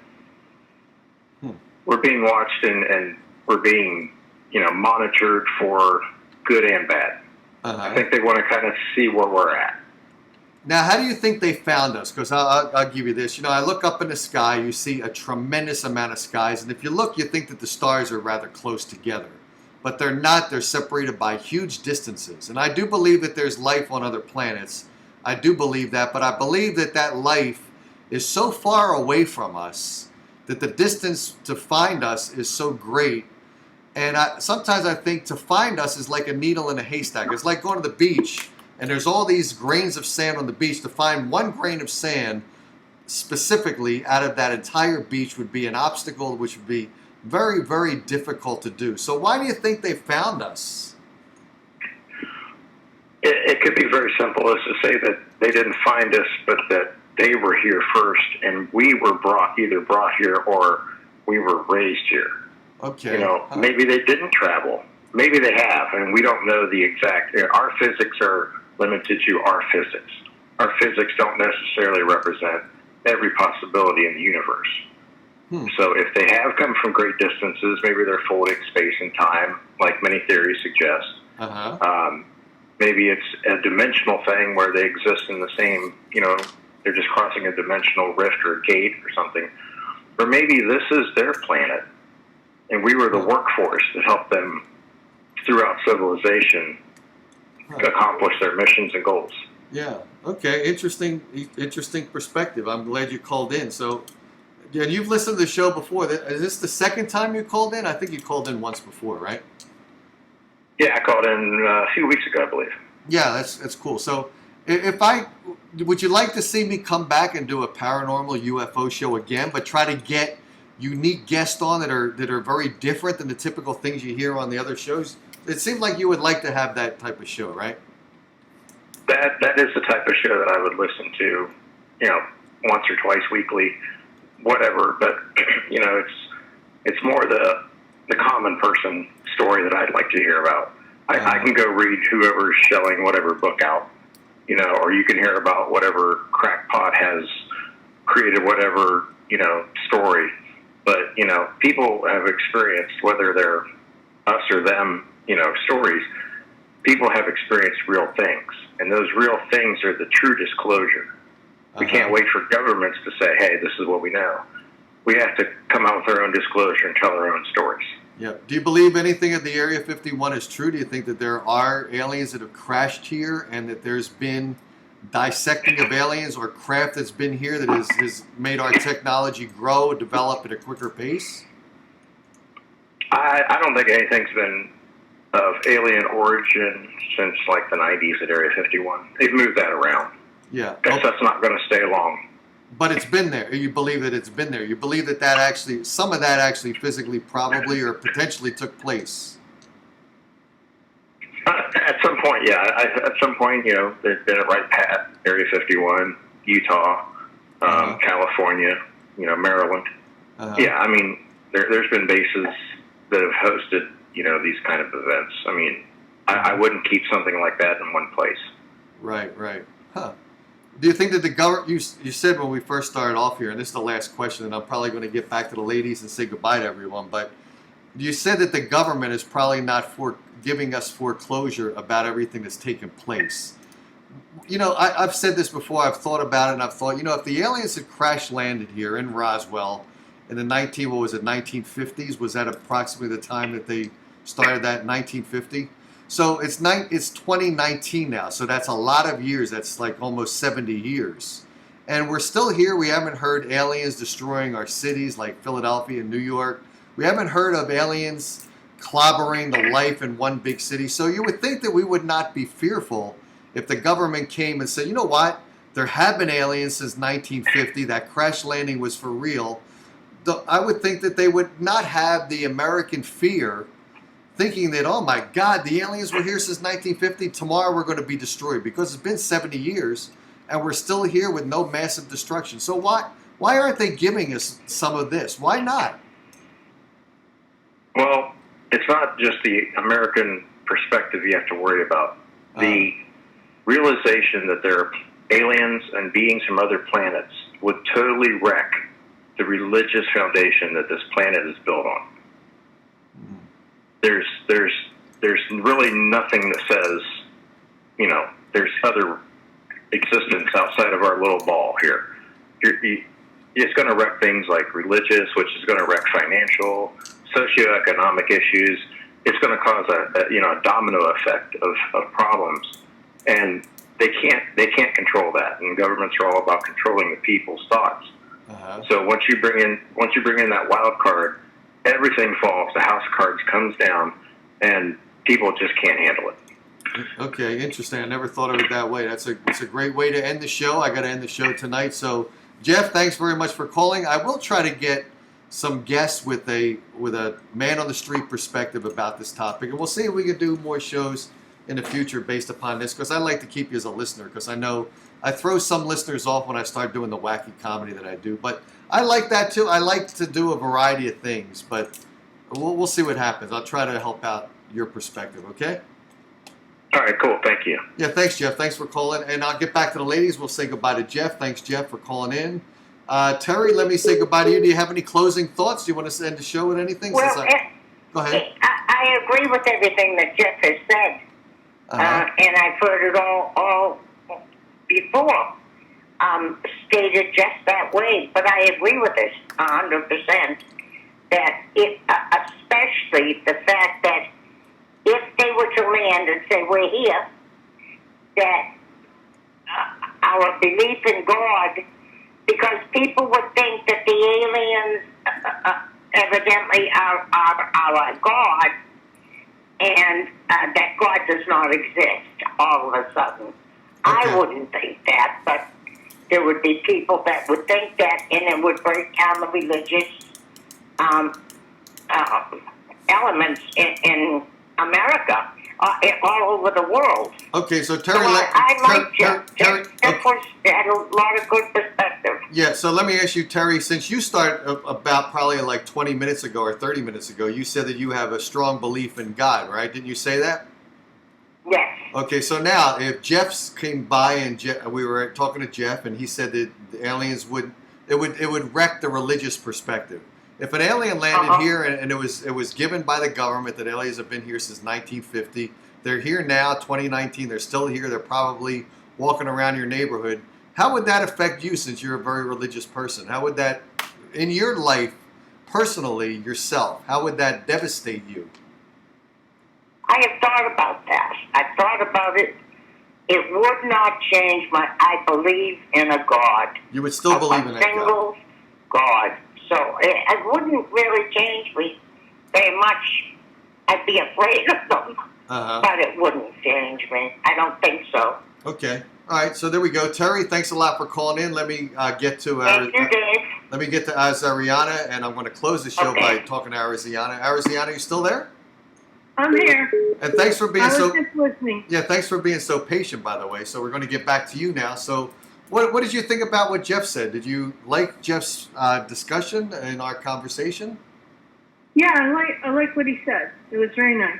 We're being watched and we're being, you know, monitored for good and bad. I think they want to kind of see where we're at. Now, how do you think they found us? Because I'll give you this. You know, I look up in the sky, you see a tremendous amount of skies, and if you look, you think that the stars are rather close together. But they're not. They're separated by huge distances. And I do believe that there's life on other planets. I do believe that, but I believe that that life is so far away from us that the distance to find us is so great. And sometimes I think to find us is like a needle in a haystack. It's like going to the beach, and there's all these grains of sand on the beach. To find one grain of sand specifically out of that entire beach would be an obstacle, which would be very, very difficult to do. So why do you think they found us? It could be very simple as to say that they didn't find us, but that they were here first, and we were either brought here or we were raised here. Okay. You know, maybe they didn't travel. Maybe they have, and we don't know the exact. Our physics are limited to our physics. Our physics don't necessarily represent every possibility in the universe. So if they have come from great distances, maybe they're folding space and time, like many theories suggest. Maybe it's a dimensional thing where they exist in the same, you know, they're just crossing a dimensional rift or a gate or something. Or maybe this is their planet, and we were the workforce that helped them throughout civilization accomplish their missions and goals. Yeah. Okay. Interesting perspective. I'm glad you called in. So, yeah, you've listened to the show before. Is this the second time you called in? I think you called in once before, right? Yeah, I called in a few weeks ago, I believe. Yeah, that's cool. So, would you like to see me come back and do a paranormal UFO show again, but try to get unique guests on that are very different than the typical things you hear on the other shows? It seemed like you would like to have that type of show, right? That is the type of show that I would listen to, you know, once or twice weekly, whatever. But you know, it's more the common person story that I'd like to hear about. I can go read whoever's shelling whatever book out, you know, or you can hear about whatever crackpot has created whatever, you know, story. But, you know, people have experienced, whether they're us or them, you know, stories, people have experienced real things. And those real things are the true disclosure. We can't wait for governments to say, hey, this is what we know. We have to come out with our own disclosure and tell our own stories. Yeah. Do you believe anything of the Area 51 is true? Do you think that there are aliens that have crashed here and that there's been dissecting of aliens or craft that's been here that has made our technology grow, develop at a quicker pace? I don't think anything's been of alien origin since like the 90s at Area 51. They've moved that around. Yeah. Guess that's not going to stay long. But it's been there. You believe that it's been there. You believe that actually, some of that actually physically probably or potentially took place. At some point, yeah. At some point, you know, they've been at Right Pat, Area 51, Utah, California, you know, Maryland. Yeah, I mean, there's been bases that have hosted, you know, these kind of events. I mean, I wouldn't keep something like that in one place. Right, right. Huh. Do you think that the government, you said when we first started off here, and this is the last question, and I'm probably going to get back to the ladies and say goodbye to everyone, but you said that the government is probably not giving us foreclosure about everything that's taken place. You know, I've said this before, I've thought about it, and I've thought, you know, if the aliens had crash landed here in Roswell in the 1950s, was that approximately the time that they started that in 1950? So it's 2019 now, so that's a lot of years. That's like almost 70 years. And we're still here. We haven't heard aliens destroying our cities like Philadelphia and New York. We haven't heard of aliens clobbering the life in one big city. So you would think that we would not be fearful if the government came and said, you know what, there have been aliens since 1950. That crash landing was for real. I would think that they would not have the American fear thinking that, oh my God, the aliens were here since 1950, tomorrow we're going to be destroyed, because it's been 70 years and we're still here with no massive destruction. So why aren't they giving us some of this? Why not? Well, it's not just the American perspective you have to worry about. The realization that there are aliens and beings from other planets would totally wreck the religious foundation that this planet is built on. There's really nothing that says, you know, there's other existence outside of our little ball here. It's going to wreck things like religious, which is going to wreck financial, socioeconomic issues. It's going to cause a domino effect of problems, and they can't control that. And governments are all about controlling the people's thoughts. So once you bring in that wild card, everything falls. The house of cards comes down, and people just can't handle it. Okay, interesting. I never thought of it that way. It's a great way to end the show. I got to end the show tonight. So, Jeff, thanks very much for calling. I will try to get some guests with a man on the street perspective about this topic, and we'll see if we can do more shows in the future based upon this, because I like to keep you as a listener, because I know I throw some listeners off when I start doing the wacky comedy that I do, but I like that too. I like to do a variety of things, but we'll see what happens. I'll try to help out your perspective, okay? All right, cool. Thank you. Yeah, thanks, Jeff. Thanks for calling. And I'll get back to the ladies. We'll say goodbye to Jeff. Thanks, Jeff, for calling in. Terry, let me say goodbye to you. Do you have any closing thoughts? Do you want to end the show with anything? Well, go ahead. I agree with everything that Jeff has said. And I've heard it all before, stated just that way. But I agree with this 100%, that especially the fact that if they were to land and say, we're here, that our belief in God, because people would think that the aliens evidently are our God, and that God does not exist all of a sudden. Okay. I wouldn't think that, but there would be people that would think that, and it would break down the religious elements in America, all over the world. Okay, so Terry, Jeff had a lot of good perspective. Yeah, so let me ask you, Terry, since you started about probably like 20 minutes ago or 30 minutes ago, you said that you have a strong belief in God, right? Didn't you say that? Yes. Okay, so now if Jeff came by and we were talking to Jeff, and he said that the aliens would wreck the religious perspective. If an alien landed here and it was given by the government that aliens have been here since 1950, they're here now, 2019, they're still here, they're probably walking around your neighborhood. How would that affect you, since you're a very religious person? How would that, in your life, personally, yourself, how would that devastate you? I have thought about that. I thought about it. It would not change I believe in a God. You would still believe in that God. A single God. So it wouldn't really change me very much. I'd be afraid of them, but it wouldn't change me. I don't think so. Okay. All right. So there we go. Terry, thanks a lot for calling in. Let me get to Thank you, Dave. Let me get to Ariana, and I'm going to close the show by talking to Ariana. Ariana, you still there? I'm here. And thanks for being I was just listening. Yeah, thanks for being so patient, by the way. So we're going to get back to you now. So what did you think about what Jeff said? Did you like Jeff's discussion in our conversation? Yeah, I like what he said. It was very nice.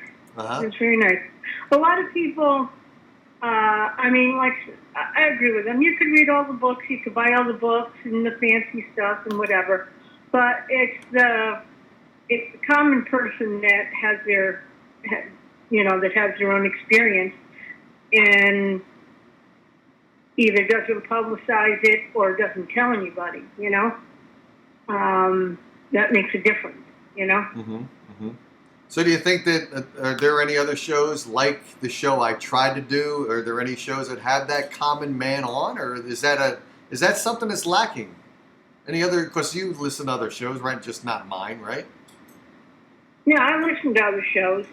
It was very nice. A lot of people, I mean, like, I agree with them. You could read all the books, you could buy all the books and the fancy stuff and whatever, but it's the common person that has their, that has their own experience and either doesn't publicize it or doesn't tell anybody, that makes a difference, So do you think that, are there any other shows like the show I tried to do? Are there any shows that have that common man on, or is that something that's lacking? Any other, because you listen to other shows, right? Just not mine, right? Yeah, I listen to other shows.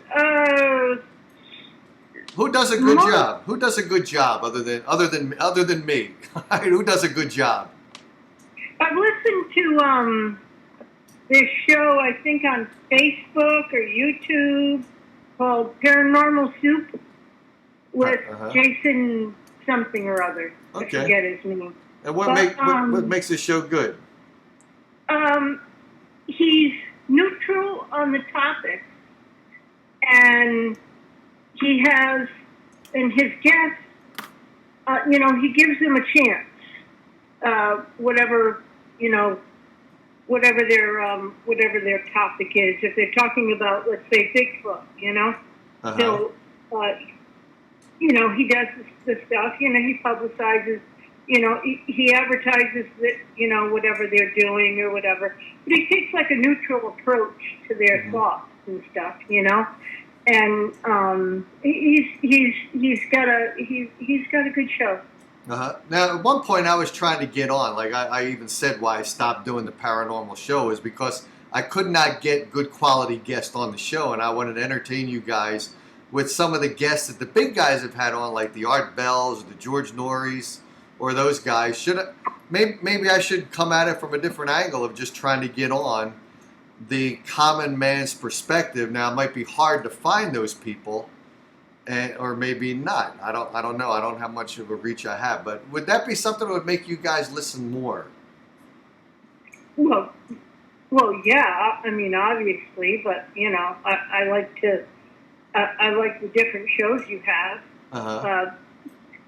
Who does a good job? Who does a good job other than me? Who does a good job? I've listened to this show, I think, on Facebook or YouTube called Paranormal Soup with Jason something or other. Okay. I forget his name. And what makes this show good? He's neutral on the topic, and he has, and his guests, he gives them a chance. Whatever their topic is. If they're talking about, let's say, Bigfoot, he'll, he does the stuff. He publicizes. He advertises that, whatever they're doing or whatever. But he takes like a neutral approach to their thoughts and stuff, And he's got a good show. Now, at one point, I was trying to get on. Like I even said, why I stopped doing the paranormal show is because I could not get good quality guests on the show, and I wanted to entertain you guys with some of the guests that the big guys have had on, like the Art Bells or the George Norries or those guys. Maybe I should come at it from a different angle of just trying to get on the common man's perspective. Now, it might be hard to find those people. Or maybe not. I don't know. I don't know how much of a reach I have. But would that be something that would make you guys listen more? Well, yeah. I mean, obviously, but I like the different shows you have.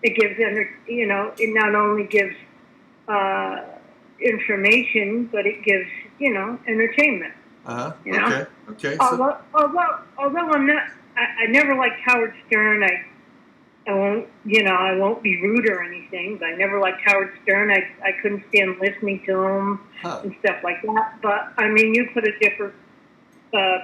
It gives it not only gives information, but it gives entertainment. Okay. Although I'm not. I never liked Howard Stern. I won't be rude or anything, but I never liked Howard Stern. I couldn't stand listening to him and stuff like that. But I mean, you put a different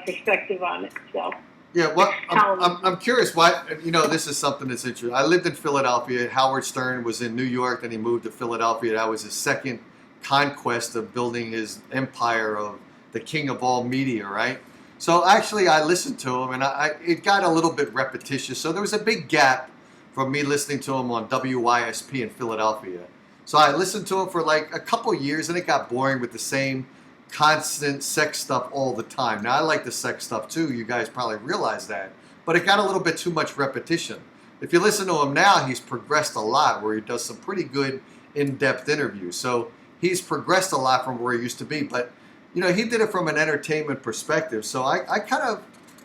perspective on it. So yeah, well, I'm curious why. This is something that's interesting. I lived in Philadelphia. Howard Stern was in New York, then he moved to Philadelphia. That was his second conquest of building his empire of the king of all media, right? So actually, I listened to him, and it got a little bit repetitious. So there was a big gap from me listening to him on WYSP in Philadelphia. So I listened to him for like a couple years, and it got boring with the same constant sex stuff all the time. Now, I like the sex stuff too. You guys probably realize that. But it got a little bit too much repetition. If you listen to him now, he's progressed a lot, where he does some pretty good in-depth interviews. So he's progressed a lot from where he used to be. But he did it from an entertainment perspective. So I kind of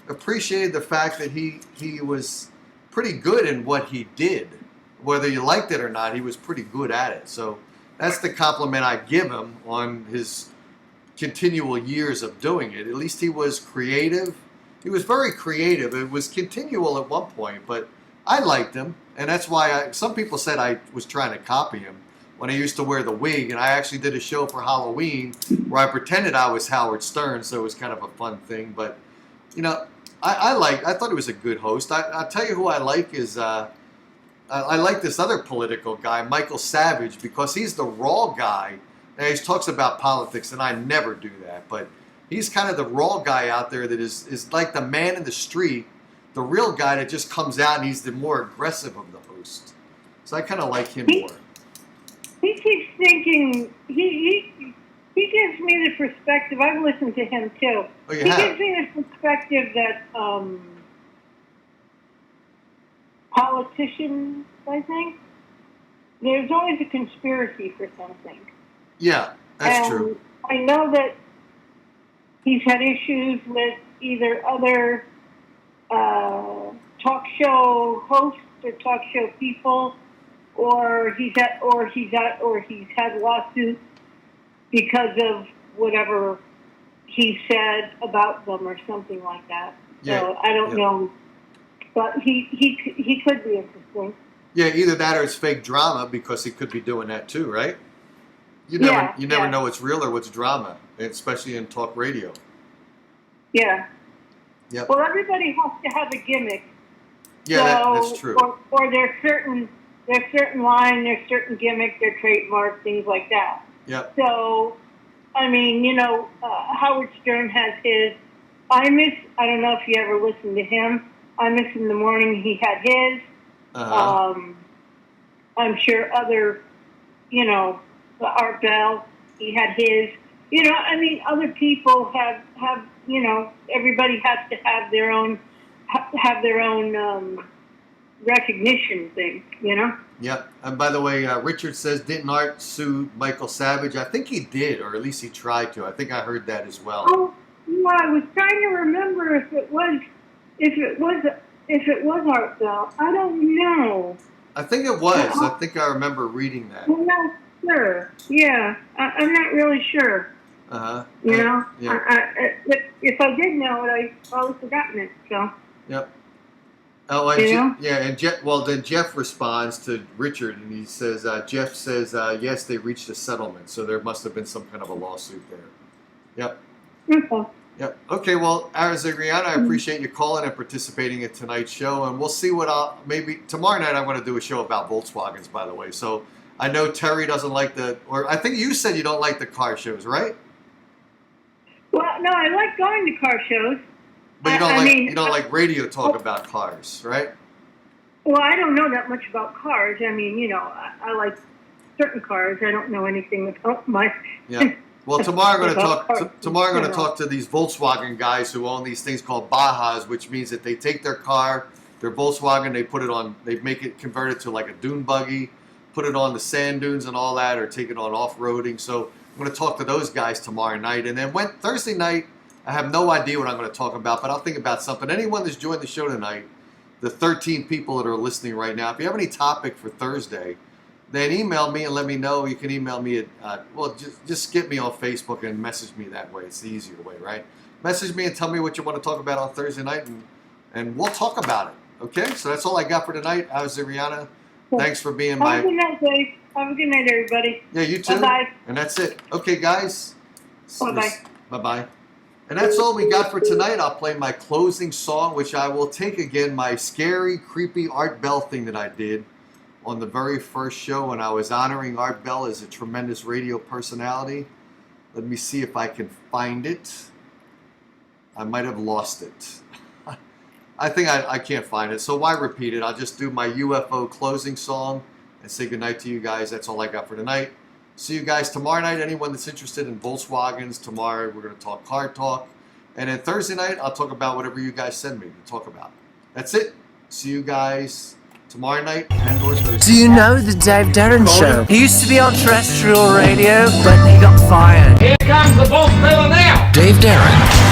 appreciated the fact that he was pretty good in what he did. Whether you liked it or not, he was pretty good at it. So that's the compliment I give him on his continual years of doing it. At least he was creative. He was very creative. It was continual at one point, but I liked him. And that's why some people said I was trying to copy him when I used to wear the wig. And I actually did a show for Halloween where I pretended I was Howard Stern. So it was kind of a fun thing. But, you know, I thought he was a good host. I'll tell you who I like is, I like this other political guy, Michael Savage, because he's the raw guy. And he talks about politics, and I never do that. But he's kind of the raw guy out there that is like the man in the street, the real guy that just comes out and he's the more aggressive of the host. So I kind of like him more. He keeps thinking, he gives me the perspective, I've listened to him too. Oh, you he have? gives me the perspective that politicians, I think, there's always a conspiracy for something. Yeah, that's true. I know that he's had issues with either other talk show hosts or talk show people, or he's had lawsuits because of whatever he said about them or something like that. Yeah, so I don't know, but he could be interesting. Yeah, either that or it's fake drama, because he could be doing that too, right? You never know what's real or what's drama, especially in talk radio. Yeah. Yep. Well, everybody has to have a gimmick. Yeah, so, that's true. Or there's certain line, there's certain gimmick, their trademark, things like that. Yep. So, I mean, Howard Stern has his. I don't know if you ever listened to him. I Miss in the Morning. He had his. I'm sure other, Art Bell. He had his. Other people have. Everybody has to have their own recognition thing. Yep. And by the way, Richard says, didn't Art sue Michael Savage? I think he did, or at least he tried to. I think I heard that as well. Oh, I was trying to remember if it was Art Bell. I don't know. I think it was. I think I remember reading that. I'm not sure. Yeah, I'm not really sure. Yeah. If I did know it, I'd probably forgotten it. So. Yep. Oh, and then Jeff responds to Richard, and he says, Jeff says, yes, they reached a settlement, so there must have been some kind of a lawsuit there. Yep. Okay. Yep. Okay, well, Arizariana, I appreciate you calling and participating in tonight's show, and we'll see maybe tomorrow night I'm going to do a show about Volkswagens, by the way. So I know Terry doesn't like or I think you said you don't like the car shows, right? Well, no, I like going to car shows. But you don't like radio talk about cars, right? Well, I don't know that much about cars. I mean, I like certain cars. I don't know anything about my. Yeah. Well, tomorrow I'm going to talk. Tomorrow I'm going to talk to these Volkswagen guys who own these things called Bajas, which means that they take their car, their Volkswagen, they make it converted to like a dune buggy, put it on the sand dunes and all that, or take it on off-roading. So I'm going to talk to those guys tomorrow night, and then Thursday night, I have no idea what I'm going to talk about, but I'll think about something. Anyone that's joined the show tonight, the 13 people that are listening right now, if you have any topic for Thursday, then email me and let me know. You can email me at, just get me on Facebook and message me that way. It's the easier way, right? Message me and tell me what you want to talk about on Thursday night, and we'll talk about it. Okay? So that's all I got for tonight. I was Rihanna. Thanks for being my... Have a good night, Dave. Have a good night, everybody. Yeah, you too. Bye-bye. And that's it. Okay, guys. Bye-bye. Bye-bye. And that's all we got for tonight. I'll play my closing song, which I will take again, my scary, creepy Art Bell thing that I did on the very first show when I was honoring Art Bell as a tremendous radio personality. Let me see if I can find it. I might have lost it. I think I can't find it, so why repeat it? I'll just do my UFO closing song and say goodnight to you guys. That's all I got for tonight. See you guys tomorrow night. Anyone that's interested in Volkswagens, tomorrow we're going to talk car talk. And then Thursday night, I'll talk about whatever you guys send me to talk about. That's it. See you guys tomorrow night and or Thursday. Do you know the Dave Darren Show? He used to be on terrestrial radio, but he got fired. Here comes the boss fella now. Dave Darren.